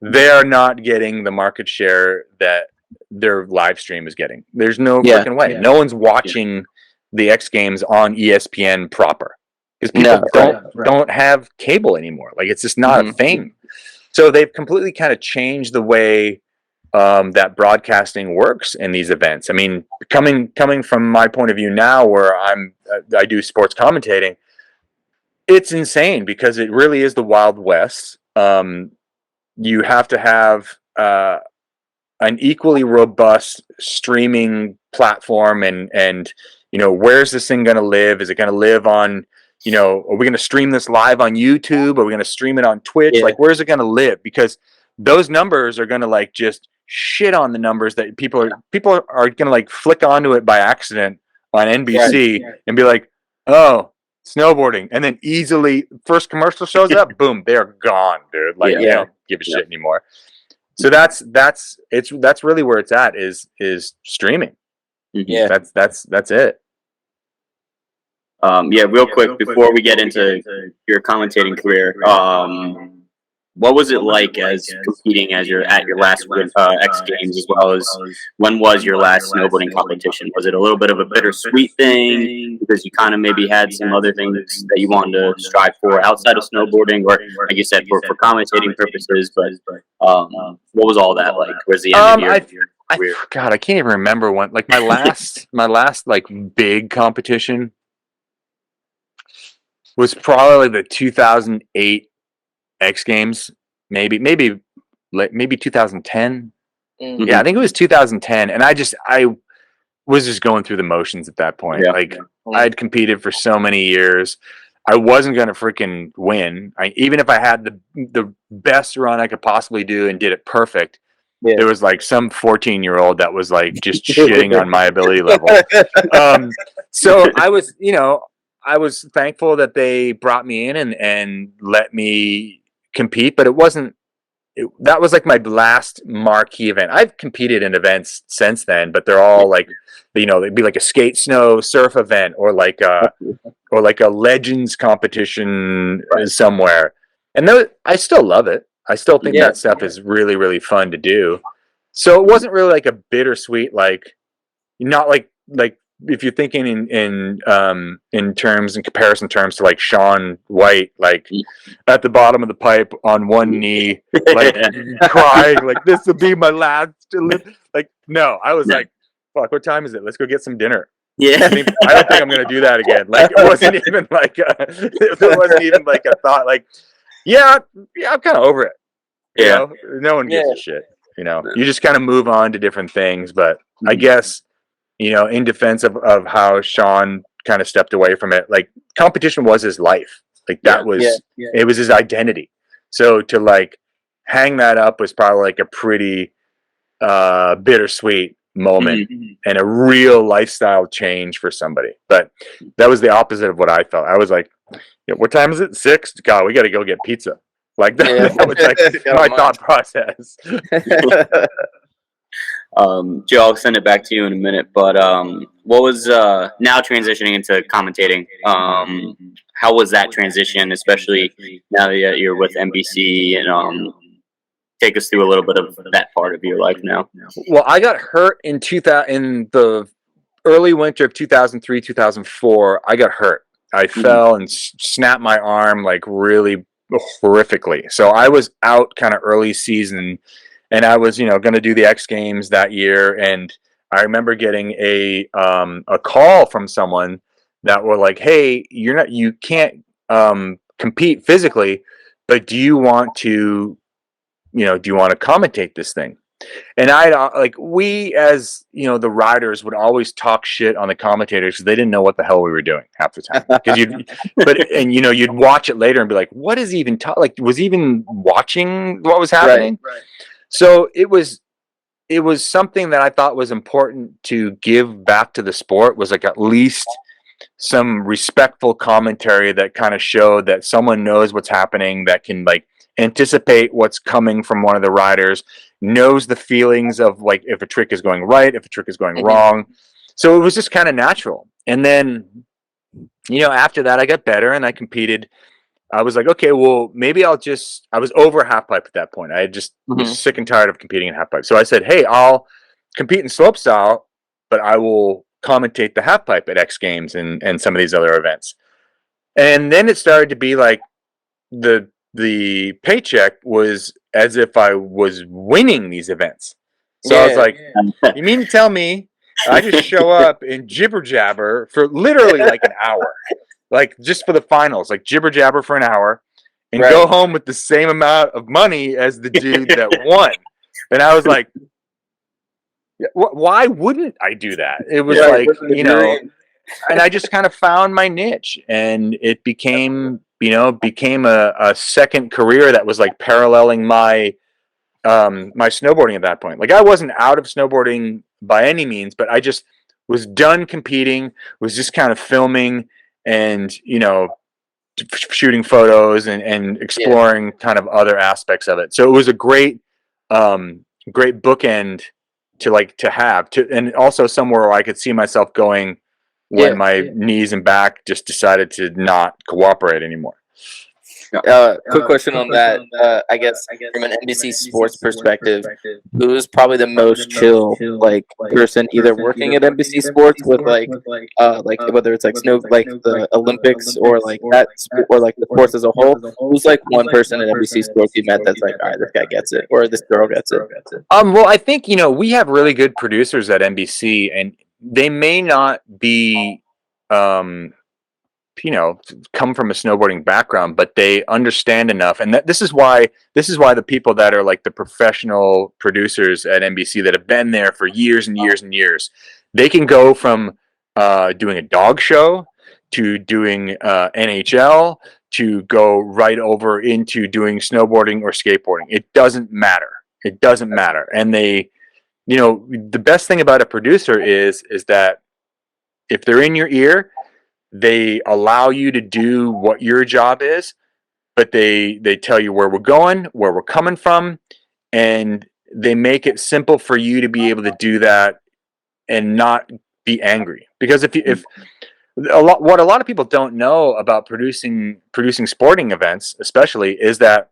They are not getting the market share that their live stream is getting. There's no fucking way. No one's watching the X Games on ESPN proper because people don't have cable anymore. Like it's just not a thing. So they've completely kind of changed the way that broadcasting works in these events. I mean, coming from my point of view now, where I do sports commentating, it's insane because it really is the Wild West. You have to have an equally robust streaming platform and where's this thing going to live? Is it going to live on, are we going to stream this live on YouTube? Are we going to stream it on Twitch? Like, where's it going to live? Because those numbers are going to like just shit on the numbers that people are going to like flick onto it by accident on NBC and be like, oh, snowboarding. And then easily first commercial shows up, boom, they're gone, dude. Like, they don't give a shit anymore. So that's really where it's at is streaming. Yeah, that's it. Real quick before we get into your commentating career, what was it like as competing at your last X Games, as well as when was your last snowboarding competition? Was it a little bit of a bittersweet thing because you kind of maybe had some other things that you wanted to strive for outside of snowboarding, or like you said, for commentating purposes? But what was all that like? Where's the end of your career? God, I can't even remember when. Like my last like big competition was probably the 2008 X Games, maybe 2010. Yeah, I think it was 2010, and I was just going through the motions at that point. I'd competed for so many years. I wasn't going to freaking win. Even if I had the best run I could possibly do and did it perfect, there was like some 14-year-old that was like just shitting on my ability level. So I was, I was thankful that they brought me in and let me compete, but that was like my last marquee event. I've competed in events since then, but they're all like, it'd be like a skate, snow, surf event, or like a legends competition somewhere. And I still love it. I still think that stuff is really, really fun to do. So it wasn't really like a bittersweet, like, not like if you're thinking in terms, in comparison terms to like Shaun White, like at the bottom of the pipe on one knee, like crying, like this will be my last. Like, no, I was like, fuck, what time is it? Let's go get some dinner. Yeah. I don't think I'm gonna do that again. Like, it wasn't even like there wasn't even like a thought. Like, yeah, I'm kind of over it. No one gives a shit. You just kind of move on to different things. But I guess, in defense of how Shaun kind of stepped away from it, like, competition was his life. Like, that was it was his identity. So to like hang that up was probably like a pretty bittersweet moment and a real lifestyle change for somebody. But that was the opposite of what I felt. I was like, what time is it? 6? God, we got to go get pizza. Like that, that was like my thought process. Joe, I'll send it back to you in a minute. But what was now transitioning into commentating? How was that transition, especially now that you're with NBC? And take us through a little bit of that part of your life now. Well, I got hurt in the early winter of 2003, 2004. I got hurt. I fell and snapped my arm like really horrifically. So I was out kind of early season, and I was, going to do the X Games that year. And I remember getting a call from someone that were like, "Hey, you can't compete physically, but do you want to commentate this thing?" And we as, the riders would always talk shit on the commentators because they didn't know what the hell we were doing half the time. Because you'd watch it later and be like, what is he even was he even watching what was happening? Right. So it was something that I thought was important to give back to the sport, was like at least some respectful commentary that kind of showed that someone knows what's happening, that can like anticipate what's coming from one of the riders, knows the feelings of like if a trick is going right, if a trick is going wrong. So it was just kind of natural. And then, after that I got better and I competed. I was like, okay, well, maybe I was over half pipe at that point. I just was sick and tired of competing in half pipe. So I said, hey, I'll compete in slopestyle, but I will commentate the half pipe at X Games and some of these other events. And then it started to be like the paycheck was as if I was winning these events. So I was like, you mean to tell me I just show up and jibber jabber for literally like an hour, like just for the finals, like jibber jabber for an hour and go home with the same amount of money as the dude that won? And I was like, why wouldn't I do that? It was and I just kind of found my niche, and it became a second career that was like paralleling my snowboarding at that point. Like, I wasn't out of snowboarding by any means, but I just was done competing, was just kind of filming and, shooting photos and exploring kind of other aspects of it. So it was a great bookend to have, and also somewhere where I could see myself going when my knees and back just decided to not cooperate anymore. Quick question on that. I guess from an NBC Sports perspective, who was probably the most chill person either working at NBC Sports with whether it's like the Olympics or like that or like the sports as a whole? Who's like one person at NBC Sports you met that's like, all right, this guy gets it, or this girl gets it? Well, I think we have really good producers at NBC, and they may not be come from a snowboarding background, but they understand enough. And this is why the people that are like the professional producers at NBC that have been there for years and years and years, they can go from doing a dog show to doing NHL, to go right over into doing snowboarding or skateboarding. It doesn't matter. It doesn't matter. And they, you know, the best thing about a producer is that if they're in your ear, they allow you to do what your job is, but they tell you where we're going, where we're coming from, and they make it simple for you to be able to do that and not be angry. Because if what a lot of people don't know about producing sporting events, especially, is that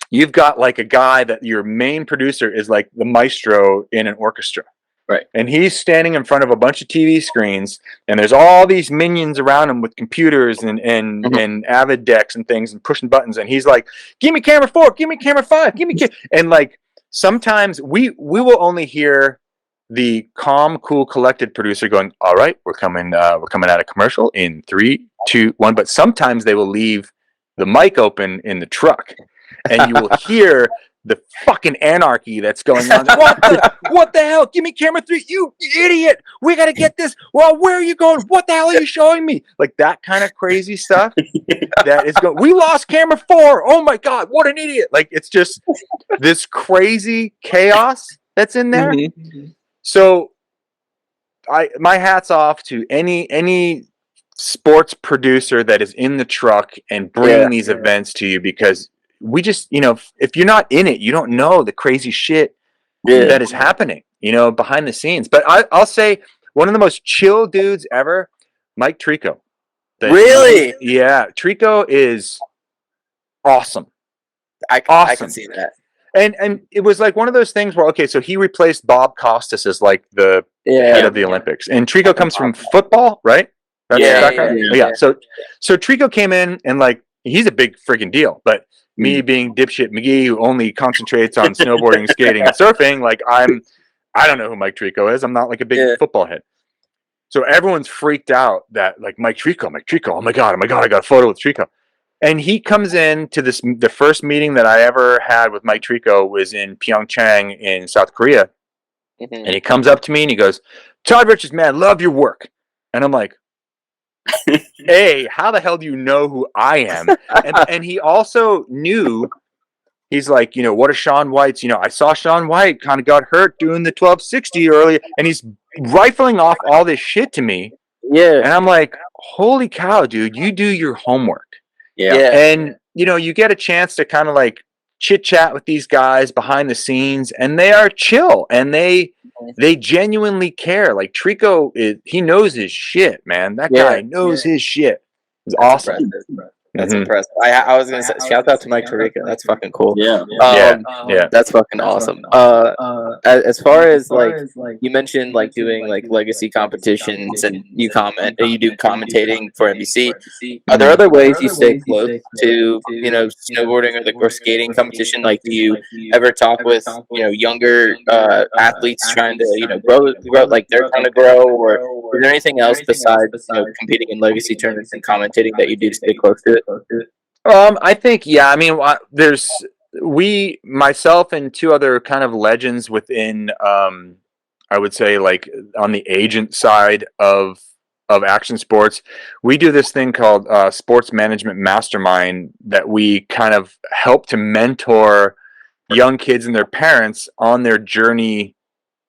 you've got like a guy that your main producer is like the maestro in an orchestra. Right. And he's standing in front of a bunch of TV screens, and there's all these minions around him with computers and Avid decks and things and pushing buttons. And he's like, give me camera 4, give me camera 5, give me and like sometimes we will only hear the calm, cool, collected producer going, all right, we're coming out of commercial in 3, 2, 1. But sometimes they will leave the mic open in the truck, and you will hear the fucking anarchy that's going on. What the hell? Give me camera 3, you idiot! We gotta get this. Well, where are you going? What the hell are you showing me? Like that kind of crazy stuff. That is going. We lost camera 4. Oh my god! What an idiot! Like it's just this crazy chaos that's in there. So, my hat's off to any sports producer that is in the truck and bringing these events to you, because we just, you know, if you're not in it, you don't know the crazy shit that is happening, you know, behind the scenes. But I'll say one of the most chill dudes ever, Mike Trico. Really? Yeah, Trico is awesome. I can see that. And it was like one of those things where, okay, so he replaced Bob Costas as like the head of the Olympics. And Trico comes from football, right? Yeah. So Trico came in and like, he's a big friggin' deal. But me being dipshit McGee, who only concentrates on snowboarding, skating, and surfing, like I don't know who Mike Trico is. I'm not like a big football head. So everyone's freaked out that like Mike Trico, oh my god, I got a photo with Trico. And he comes in to the first meeting that I ever had with Mike Trico was in Pyeongchang in South Korea. And he comes up to me and he goes, Todd Richards, man, love your work. And I'm like, hey, how the hell do you know who I am? And he also knew, he's like, you know, what are Shaun White's? You know, I saw Shaun White kind of got hurt doing the 1260 earlier. And he's rifling off all this shit to me. Yeah. And I'm like, holy cow, dude, you do your homework. Yeah. And, you know, you get a chance to kind of like chit chat with these guys behind the scenes, and they are chill and they genuinely care. Like Trico he knows his shit, man. That guy knows his shit. It's awesome. Impressive. That's impressive. I was gonna say, shout out to Mike Tarica. That's fucking cool. Yeah. That's fucking awesome. As far as like you mentioned, like doing like legacy competitions, and you do commentating for NBC. Are there other ways you stay close to, you know, snowboarding or skating competition? Like, do you ever talk with, you know, younger athletes trying to, you know, grow like they're trying to grow, or is there anything else besides, you know, competing in legacy tournaments and commentating that you do to stay close to it? I think, yeah. I mean, there's myself and 2 other kind of legends within, I would say, like on the agent side of action sports. We do this thing called Sports Management Mastermind, that we kind of help to mentor young kids and their parents on their journey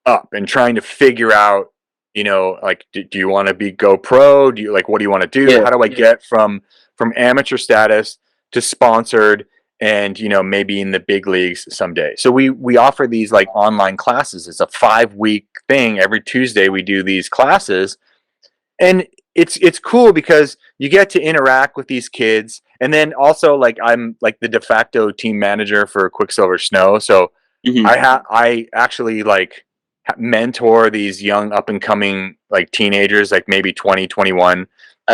up and trying to figure out, you know, like, do you want to be GoPro? Do you like, what do you want to do? Yeah. How do I get from amateur status to sponsored and, you know, maybe in the big leagues someday? So we offer these like online classes. It's a 5-week thing. Every Tuesday we do these classes, and it's cool because you get to interact with these kids. And then also, like, I'm like the de facto team manager for Quicksilver Snow. So I actually like mentor these young up and coming like teenagers, like maybe 20, 21.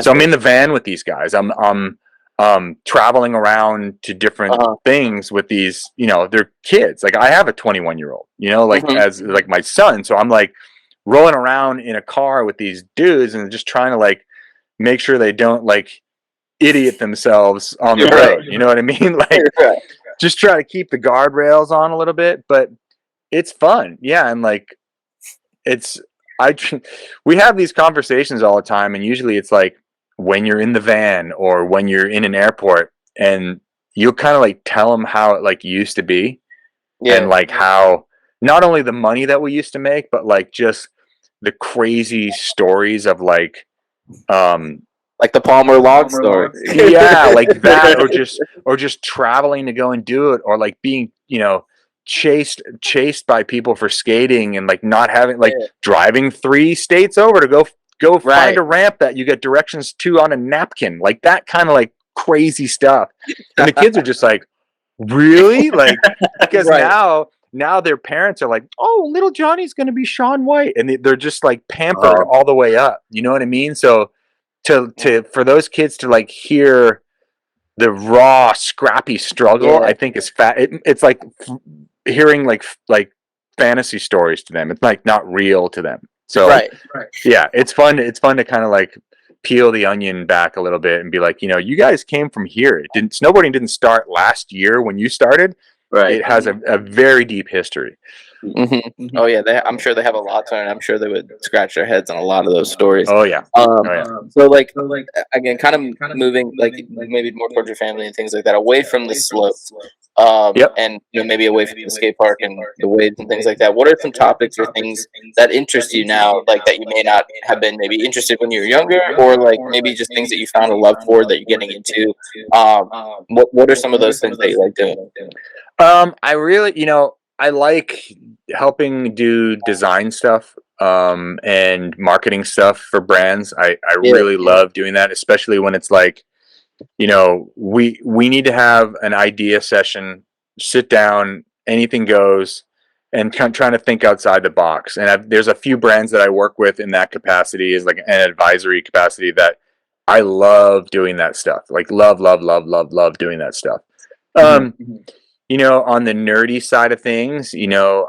So I'm in the van with these guys. I'm traveling around to different things with these, you know, they're kids. Like I have a 21-year-old, you know, like as like my son. So I'm like rolling around in a car with these dudes and just trying to like make sure they don't like idiot themselves on the road. You know what I mean? Like just try to keep the guardrails on a little bit, but it's fun. Yeah. And like, we have these conversations all the time, and usually it's like, when you're in the van or when you're in an airport, and you'll kind of like tell them how it like used to be, and like how not only the money that we used to make, but like just the crazy stories of like the Palmer log story. yeah, like that, or just traveling to go and do it, or like being, you know, chased by people for skating, and like not having like driving 3 states over to go find a ramp that you get directions to on a napkin, like that kind of like crazy stuff. And the kids are just like, really? Like, because now their parents are like, oh, little Johnny's gonna be Shaun White, and they're just like pampered all the way up, you know what I mean? So to for those kids to like hear the raw scrappy struggle, I think is it's like hearing like fantasy stories to them. It's like not real to them. So yeah, it's fun to kind of like peel the onion back a little bit and be like, you know, you guys came from here. Snowboarding didn't start last year when you started. It has a very deep history. Oh yeah, I'm sure they have a lot to learn. I'm sure they would scratch their heads on a lot of those stories. Oh yeah. So like again, kind of moving like maybe more towards your family and things like that, away from the slopes, and you know, maybe away from the skate park and the waves and things like that. What are some topics or things that interest you now, like that you may not have been maybe interested when you were younger, or like maybe just things that you found a love for that you're getting into? What are some of those things that you like doing? I really, you know, I like helping do design stuff and marketing stuff for brands. I really love doing that, especially when it's like, you know, we need to have an idea session, sit down, anything goes, and trying to think outside the box. And there's a few brands that I work with in that capacity, is like an advisory capacity, that I love doing that stuff. Like love doing that stuff. You know, on the nerdy side of things, you know,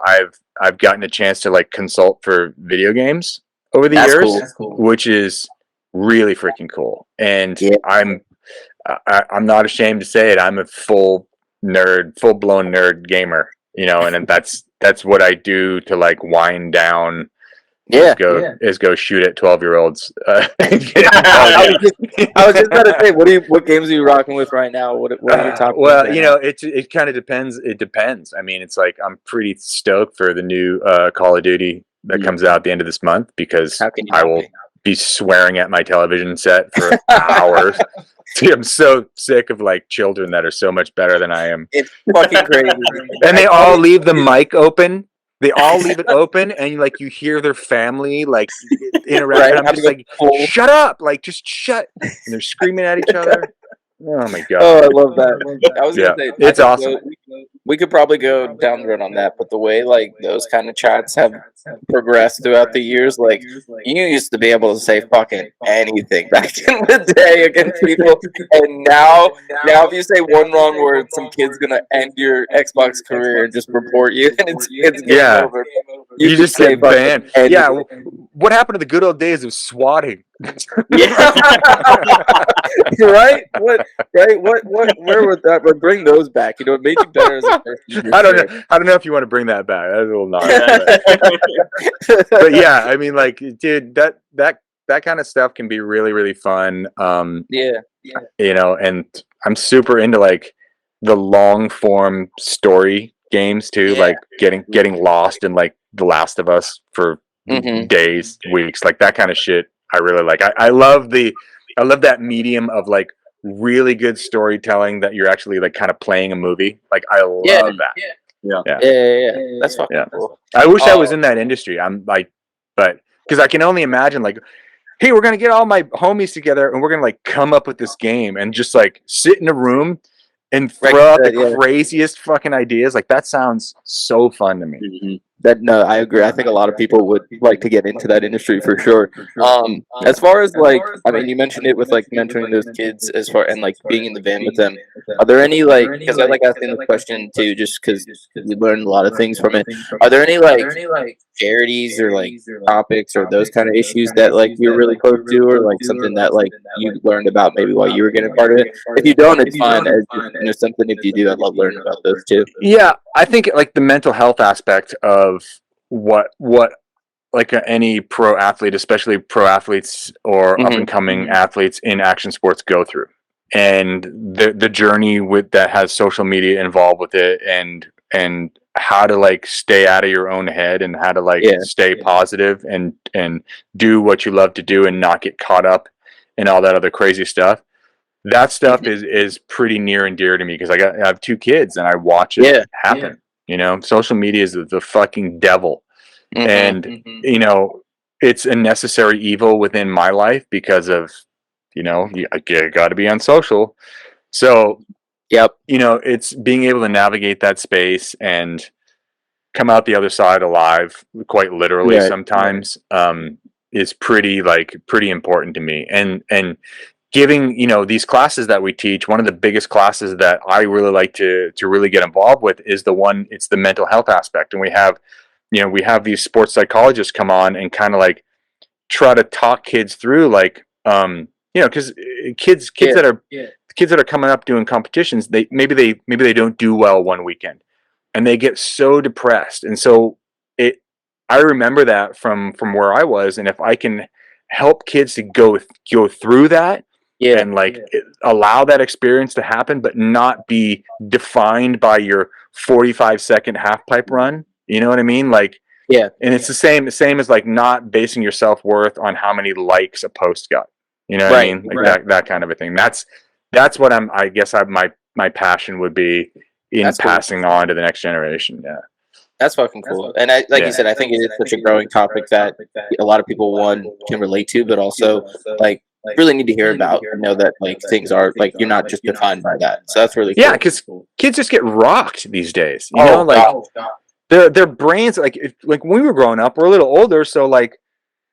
I've gotten a chance to like consult for video games over the years, which is really freaking cool. And I'm not ashamed to say it. I'm a full blown nerd gamer, you know, and that's what I do to like wind down. Is go shoot at 12-year-olds. I was just about to say, what games are you rocking with right now? What are your top? Well, you know, it kind of depends. It depends. I mean, it's like I'm pretty stoked for the new Call of Duty that comes out at the end of this month, because I will be swearing at my television set for hours. Dude, I'm so sick of like children that are so much better than I am. It's fucking crazy. And they all leave the mic open. They all leave it open, and like you hear their family like interact. And I'm just like, shut up! Like, just shut! And they're screaming at each other. Oh my god! Oh, I love that. I was gonna say, it's awesome. We could probably go down the road on that, but the way like those kind of chats have progressed throughout the years, like you used to be able to say fucking anything back in the day against people, and now if you say one wrong word, some kid's gonna end your Xbox career and just report you, and it's game over. You just get banned. Yeah, what happened to the good old days of swatting? Right? Where would that? But bring those back. You know, it made you better as a person. I don't know if you want to bring that back. That's a little nonsense. But yeah, I mean, like, dude, that kind of stuff can be really, really fun. You know, and I'm super into like the long form story games too, like getting lost in like The Last of Us for days, weeks, like that kind of shit. I really like. I love that medium of like really good storytelling that you're actually like kind of playing a movie. Like I love that. Yeah. That's fucking cool. I wish I was in that industry. I'm like, but because I can only imagine like, hey, we're gonna get all my homies together and we're gonna like come up with this game and just like sit in a room and throw out the craziest fucking ideas. Like that sounds so fun to me. No, I agree. I think a lot of people would like to get into that industry for sure. As far as like, I mean, you mentioned it with like mentoring those kids and like being in the van with them. Are there any like, because I like asking the question too, just because you learn a lot of things from it. Are there any like charities or like topics or those kind of issues that like you're really close to, or like something that like you learned about maybe while you were getting part of it? If you don't, it's fine. As you know, something if you do, I'd love learning about those too. Yeah, I think like the mental health aspect of what any pro athlete, especially pro athletes or Mhm. up and coming athletes in action sports go through, and the journey with that has social media involved with it, and how to like stay out of your own head, and how to like Yeah. stay positive and do what you love to do and not get caught up in all that other crazy stuff. That stuff is pretty near and dear to me because I have 2 kids and I watch it happen. You know, social media is the fucking devil. Mhm. And you know, it's a necessary evil within my life because of, you know, you got to be on social. So, Yep. you know, it's being able to navigate that space and come out the other side alive, quite literally Right. sometimes, is pretty important to me. And giving, you know, these classes that we teach, one of the biggest classes that I really like to really get involved with is it's the mental health aspect. And we have these sports psychologists come on and kind of like try to talk kids through, like, you know, because kids that are coming up doing competitions, they maybe they don't do well one weekend and they get so depressed. And so I remember that from where I was, and if I can help kids to go through that, and like allow that experience to happen, but not be defined by your 45-second half pipe run. You know what I mean? Like, and it's the same as like not basing your self-worth on how many likes a post got. You know what I mean? Like that kind of a thing. That's what my passion would be in passing on to the next generation. Yeah. That's fucking cool. And you said, I think it is such a growing topic that a lot of people, can relate to, but also like really need to hear about, and know that like things are like, you're not just defined by that. So that's really cool. Yeah, because kids just get rocked these days. You know, like their brains, like when we were growing up, we're a little older, so like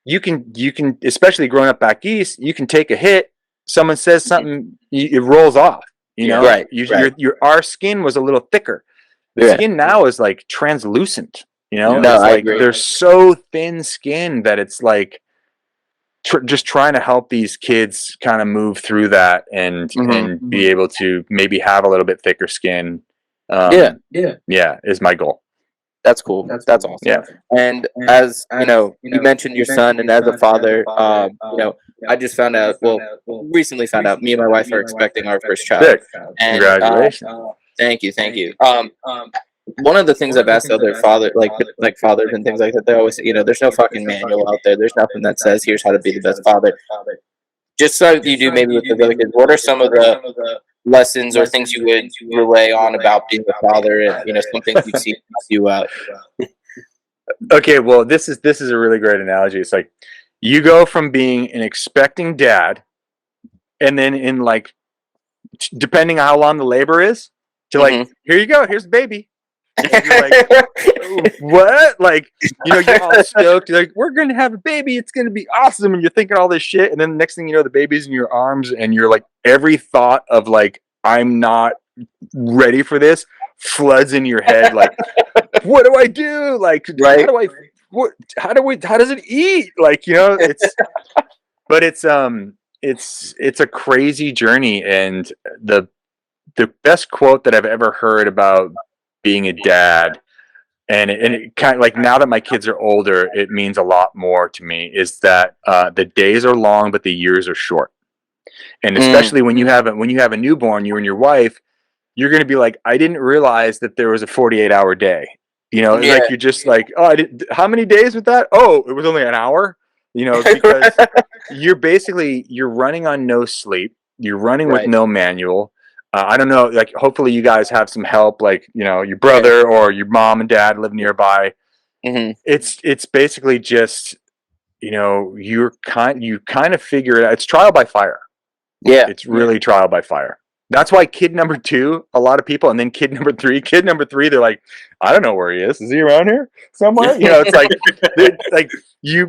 you can especially growing up back east, you can take a hit, someone says something, it rolls off. You know, our skin was a little thicker. The skin now is like translucent. You know, No, it's I like agree. they're so thin skinned that it's like just trying to help these kids kind of move through that and be able to maybe have a little bit thicker skin. Is my goal. That's cool. That's awesome. Yeah. And as you know, you mentioned your son, and as a father, you know, I just found out. Well, recently found out. Me and my wife are expecting our first child. Sick. And, Congratulations. Thank you. One of the things I've asked other fathers and things like that, they always say, you know, there's no fucking manual out there. There's nothing that says here's how to be the best father. Just so you do maybe with the other kids, what are some of the lessons or things you would relay on about being a father, and you know, some things you've seen you out? Okay, well, this is a really great analogy. It's like you go from being an expecting dad, and then in like depending on how long the labor is, to like, here you go, here's the baby. And you're like, what? Like, you know, you're all stoked. You're like, we're gonna have a baby. It's gonna be awesome. And you're thinking all this shit. And then the next thing you know, the baby's in your arms, and you're like, every thought of like, I'm not ready for this floods in your head. Like, what do I do? Like, how does it eat? Like, you know, but it's a crazy journey. And the best quote that I've ever heard about being a dad, and it kind of like, now that my kids are older, it means a lot more to me, is that the days are long but the years are short. And especially when you have a newborn, you and your wife, you're going to be like, I didn't realize that there was a 48-hour day. You know, it's like, you're just like, oh, how many days with that? Oh, it was only an hour. You know, because you're running on no sleep. You're running with no manual. I don't know, like, hopefully you guys have some help, like, you know, your brother or your mom and dad live nearby. It's basically just, you know, you kind of figure it out. It's trial by fire. It's really trial by fire. That's why kid number 2, a lot of people, and then kid number 3, they're like, I don't know where he is. Is he around here somewhere? You know, it's like you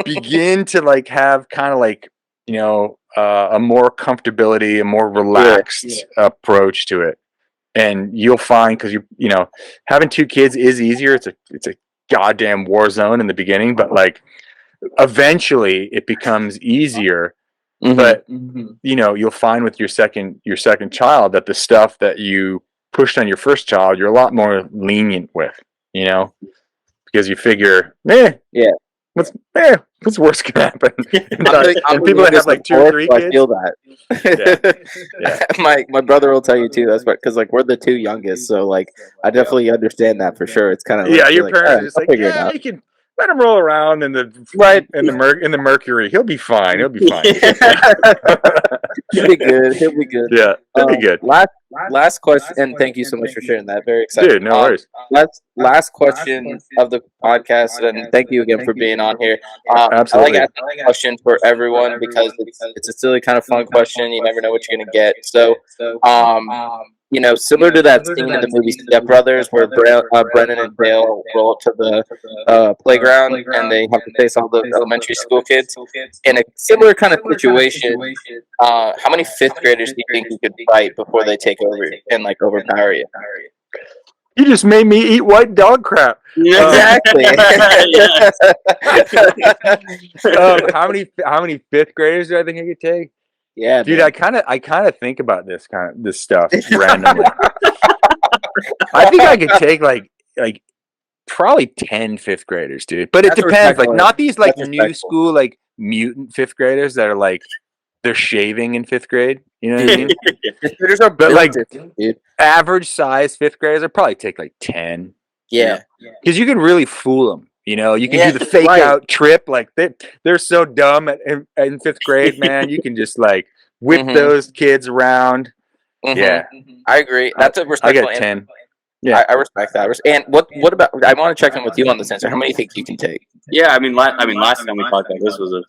begin to like have kind of like, you know, a more comfortability, a more relaxed approach to it. And you'll find, because you know, having 2 kids is easier. It's a goddamn war zone in the beginning, but like eventually it becomes easier. But you know, you'll find with your second child that the stuff that you pushed on your first child, you're a lot more lenient with, you know, because you figure, what's worse can happen? I'm People that have like 2 or 3 kids. I feel that. My brother will tell you too. That's because like we're the 2 youngest, so like I definitely understand that for sure. It's kind of like, your parents are just like, you can let him roll around in the Mercury. He'll be fine. He'll be fine. He'll be good. He'll be good. Yeah, he'll be good. Last question, and thank you so much for sharing that. Very excited. Dude, no worries. Last question of the podcast, and thank you again for being on here. Absolutely. I like asking a question for everyone because it's a silly kind of fun question. You never know what you're gonna get. So, you know, similar to that scene in the movie Step Brothers where Brennan and Dale roll up to the playground and they have to face all the elementary school kids. In a similar kind of situation, how many 5th graders do you think you could fight before they take over and like overpower you? You just made me eat white dog crap. Exactly. How many 5th graders do I think I could take? Yeah, dude, man. I kind of think about this stuff randomly. I think I could take like probably 10 5th graders, dude. But it depends. Like not these like new school like mutant 5th graders that are like they're shaving in 5th grade. You know what I mean? 5th graders are but like dude. Average size 5th graders, I'd probably take like 10. Yeah, because you can really fool them. You know, you can do the fake out trip. Like they're so dumb in 5th grade, man. You can just like whip those kids around. Yeah, I agree. That's a respectful. I got 10. Yeah, I respect that. And what about? I want to check in with you on this answer. How many do you think you can take? Yeah, I mean, last time we talked about this was a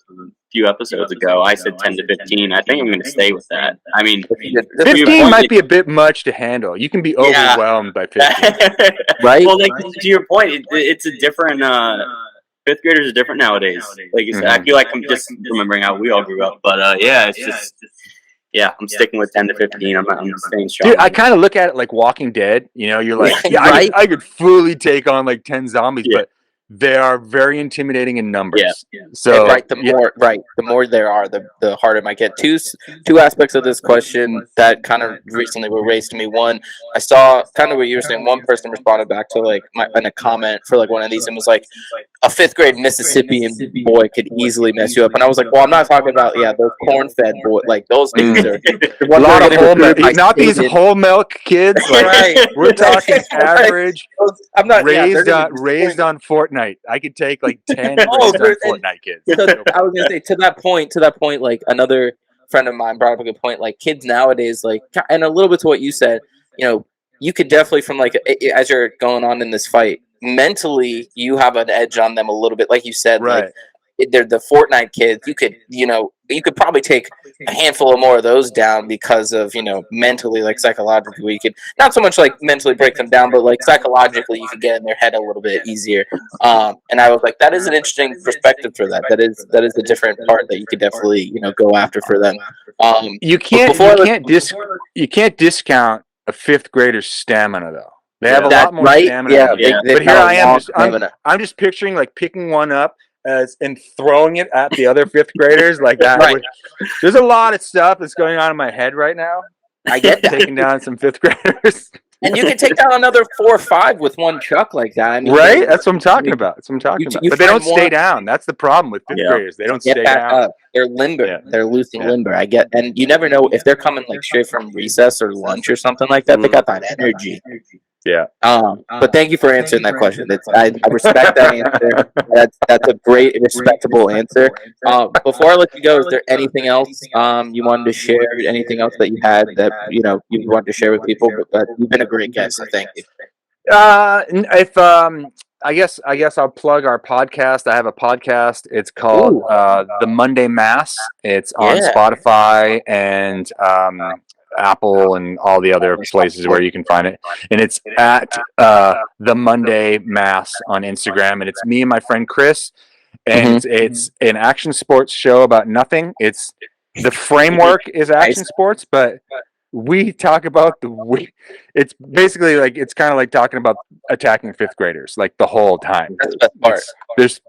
few episodes ago. I said 10 to 15. I think I'm going to stay with that. I mean, 15 might be a bit much to handle. You can be overwhelmed by 15, right? Well, like to your point, it's a different. 5th graders are different nowadays. Like you said, I feel like I'm just remembering how we all grew up. But yeah, it's just. Yeah, I'm sticking with 10 to 15. I'm staying strong. Dude, I kind of look at it like Walking Dead. You know, you're like, I could fully take on like 10 zombies, but they are very intimidating in numbers. Yeah. So the more there are, the harder it might get. Two aspects of this question that kind of recently were raised to me. One, I saw kind of what you were saying. One person responded back to like in a comment for like one of these and was like, a 5th grade Mississippian boy could easily mess you up. And I was like, well, I'm not talking about those corn-fed boy, like those things are a lot of whole milk. Not these whole milk kids. Like, we're talking average. I'm not raised on Fortnite. I could take like 10 raised on Fortnite kids. So I was gonna say to that point, like another friend of mine brought up a good point. Like kids nowadays, like, and a little bit to what you said, you know, you could definitely from like as you're going on in this fight, mentally you have an edge on them a little bit, like you said, right? Like, they're the Fortnite kids. You could probably take a handful of more of those down because of mentally, like psychologically, you could not so much like mentally break them down, but like psychologically, you could get in their head a little bit easier. And I was like, that is an interesting perspective for that. That is a different part that you could definitely go after for them. You can't discount a 5th grader's stamina though. They have a lot more stamina. Yeah. But here I am. I'm just picturing like picking one up and throwing it at the other 5th graders like that. Right. There's a lot of stuff that's going on in my head right now. I get that. Taking down some 5th graders. And you can take down another 4 or 5 with one chuck like that. I mean, right? That's what I'm talking about. But they don't stay down. That's the problem with 5th graders. They don't stay down. They're limber. Yeah. They're loose and limber. I get, and you never know if they're coming like straight from recess or lunch or something like that. They got that energy. Yeah. But thank you for answering that question. I respect that answer. That's a great, respectable answer. Before I let you go, is there anything else you wanted to share? Anything else that you had that you wanted to share with people? But you've been a great guest, so thank you. I guess I'll plug our podcast. I have a podcast. It's called The Monday Mass. It's on Spotify and Apple and all the other places where you can find it. And it's at The Monday Mass on Instagram. And it's me and my friend Chris. And it's an action sports show about nothing. It's the framework is action sports, but we talk about it's basically like it's kind of like talking about attacking 5th graders like the whole time. There's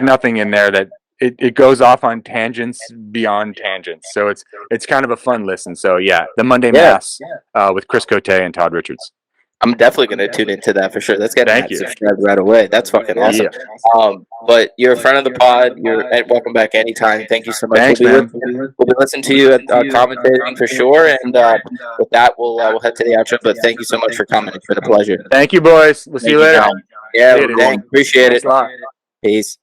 nothing in there that it goes off on tangents beyond tangents. So it's kind of a fun listen. So yeah, The Monday Mass with Chris Cote and Todd Richards. I'm definitely going to tune into that for sure. Let's get Thank that you. subscribed right away. That's fucking awesome. But you're a friend of the pod. You're welcome back anytime. Thank you so much. Thanks, we'll man. be listening to you at commentating for sure. And with that, we'll head to the outro. But thank you so much for coming. It's been a pleasure. Thank you, boys. We'll see you later. Yeah, See you, dude. thanks. Appreciate Thanks it. a lot. Peace.